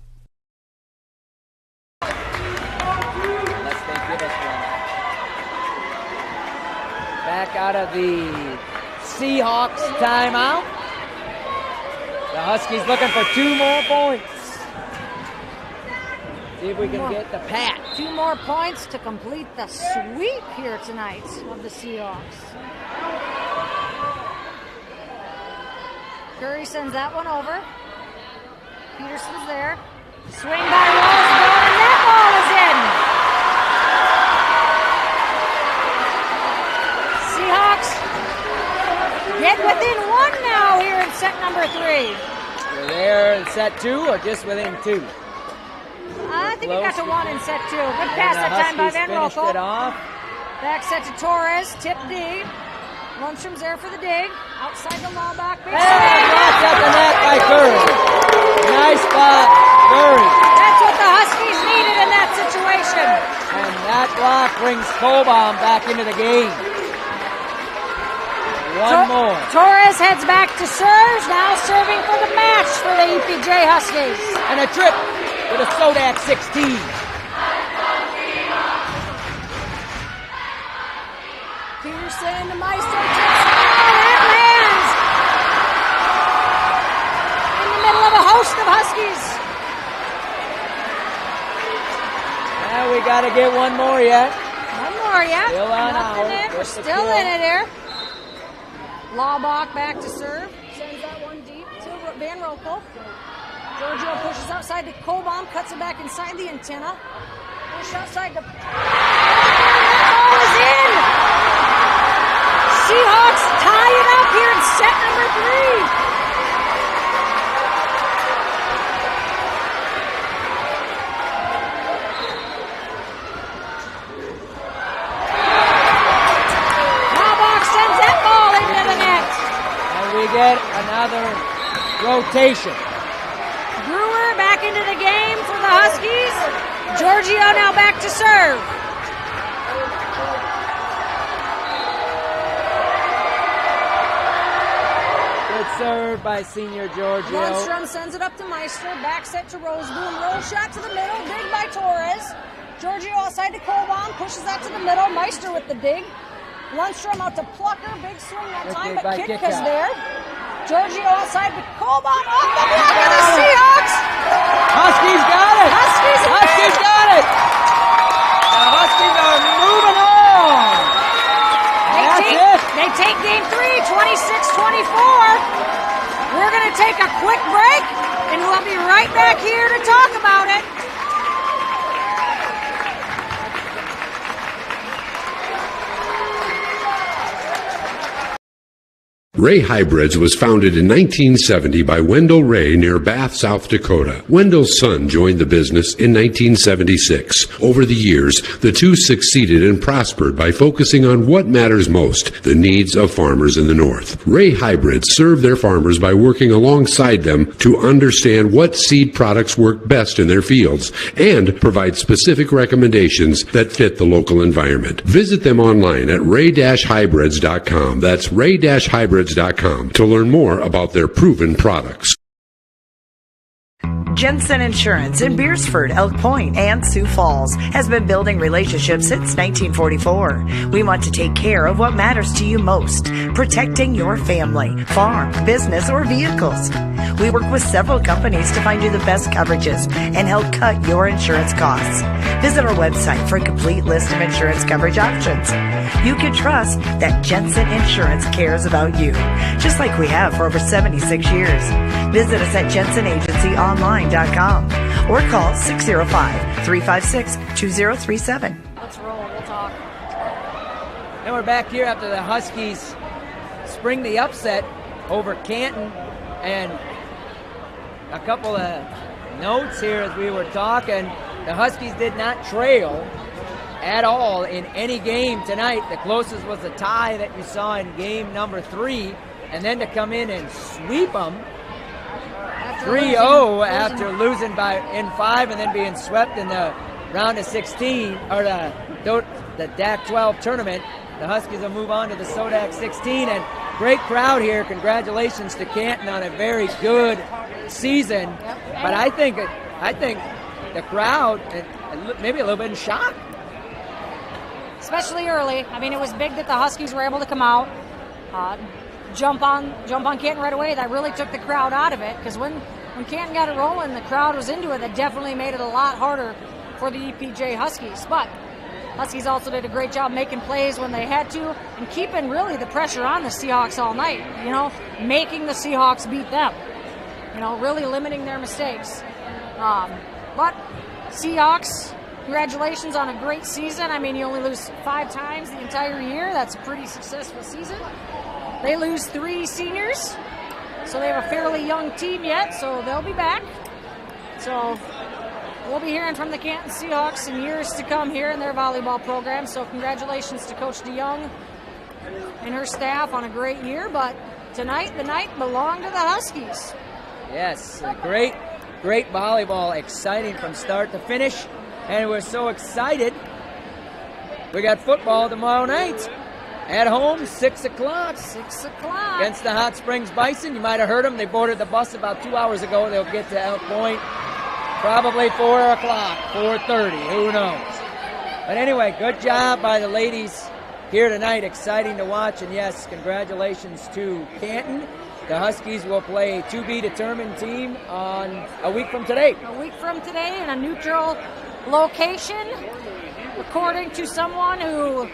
Unless they give us one. Back out of the Seahawks timeout. The Huskies looking for 2 more points. See if we can get the pat. 2 more points to complete the sweep here tonight of the Seahawks. Curry sends that one over. Peterson's there. Swing by Rose, and that ball is in. Seahawks get within 1 now here in set number 3. We're there in set 2 or just within 2? I think we got to 1 in set 2. Good pass that time by Van finished Rocco. it off. Back set to Torres. Tip D. Lundstrom's there for the dig. Outside the Laubach. Big Blocked swing. at the net by Curry. Nice block, Curry. That's what the Huskies needed in that situation. And that block brings Cobom back into the game. One more. Torres heads back to serve. Now serving for the match for the EPJ Huskies. And a trip to the Sodak 16. Peterson to Meister. That lands in the middle of a host of Huskies. Now we got to get one more yet. One more yet. Still on Nothing ours. in. We're Just still a kill. in it here. Laubach back to serve. Sends that one deep to Van Rokel. Giorgio pushes outside to Kobom, cuts it back inside the antenna. Push outside to... Ball is in! Seahawks tie it up here in set number 3. Get another rotation. Brewer back into the game for the Huskies. Giorgio now back to serve. Good serve by senior Giorgio. Lundstrom sends it up to Meister. Back set to Roseboom. Roll shot to the middle. Dig by Torres. Giorgio outside to Kobom. Pushes that to the middle. Meister with the dig. Lundstrom out to Plucker. Big swing that time, but Kitka's there. Giorgio outside to Kobom. Off the block of the Seahawks. Huskies got it. Huskies got it. The Huskies are moving on. They take game 3, 26-24. We're going to take a quick break, and we'll be right back here to talk about it. Ray Hybrids was founded in 1970 by Wendell Ray near Bath, South Dakota. Wendell's son joined the business in 1976. Over the years, the two succeeded and prospered by focusing on what matters most, the needs of farmers in the North. Ray Hybrids serve their farmers by working alongside them to understand what seed products work best in their fields and provide specific recommendations that fit the local environment. Visit them online at ray-hybrids.com. That's ray-hybrids.com to learn more about their proven products. Jensen Insurance in Beersford, Elk Point, and Sioux Falls has been building relationships since 1944. We want to take care of what matters to you most, protecting your family, farm, business, or vehicles. We work with several companies to find you the best coverages and help cut your insurance costs. Visit our website for a complete list of insurance coverage options. You can trust that Jensen Insurance cares about you, just like we have for over 76 years. Visit us at jensenagencyonline.com or call 605-356-2037. Let's roll. We'll talk. And we're back here after the Huskies spring the upset over Canton. And a couple of notes here as we were talking. The Huskies did not trail at all in any game tonight. The closest was a tie that you saw in game number 3. And then to come in and sweep them 3-0 after losing in 5 and then being swept in the round of 16, or the DAC-12 tournament. The Huskies will move on to the SODAC 16, and great crowd here. Congratulations to Canton on a very good season. But I think the crowd maybe a little bit in shock. Especially early. I mean, it was big that the Huskies were able to come out, jump on Canton right away. That really took the crowd out of it, because when Canton got it rolling, the crowd was into it. That definitely made it a lot harder for the EPJ Huskies. But Huskies also did a great job making plays when they had to and keeping really the pressure on the Seahawks all night, making the Seahawks beat them, really limiting their mistakes. But Seahawks, congratulations on a great season. I mean, you only lose 5 times the entire year. That's a pretty successful season. They lose 3 seniors, so they have a fairly young team yet, so they'll be back. So we'll be hearing from the Canton Seahawks in years to come here in their volleyball program. So congratulations to Coach DeYoung and her staff on a great year. But tonight, the night belonged to the Huskies. Yes, great volleyball, exciting from start to finish. And we're so excited. We got football tomorrow night. At home, 6 o'clock. 6 o'clock. Against the Hot Springs Bison. You might have heard them. They boarded the bus about 2 hours ago. They'll get to Elk Point probably 4 o'clock, 4:30. Who knows? But anyway, good job by the ladies here tonight. Exciting to watch. And yes, congratulations to Canton. The Huskies will play a to-be-determined team on a week from today. A week from today in a neutral location. According to someone who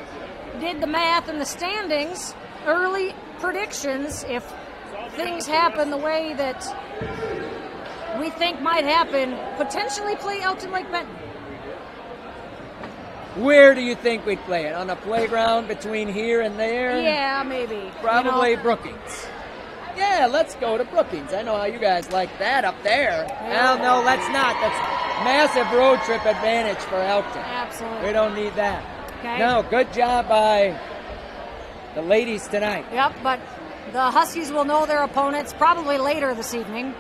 did the math and the standings, early predictions, if things happen the way that we think might happen, potentially play Elton Lake Benton. Where do you think we'd play it? On a playground between here and there? Yeah, maybe. Probably Brookings. Yeah, let's go to Brookings. I know how you guys like that up there. Well, no, let's not. That's massive road trip advantage for Elton. Absolutely. We don't need that. Okay. No, good job by the ladies tonight. Yep, but the Huskies will know their opponents probably later this evening.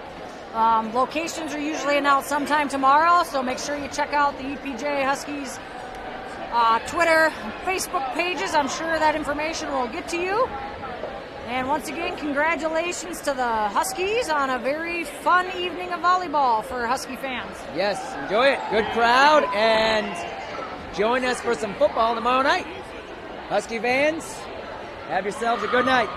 Locations are usually announced sometime tomorrow, so make sure you check out the EPJ Huskies Twitter, Facebook pages. I'm sure that information will get to you. And once again, congratulations to the Huskies on a very fun evening of volleyball for Husky fans. Yes, enjoy it. Good crowd, and join us for some football tomorrow night. Husky fans, have yourselves a good night.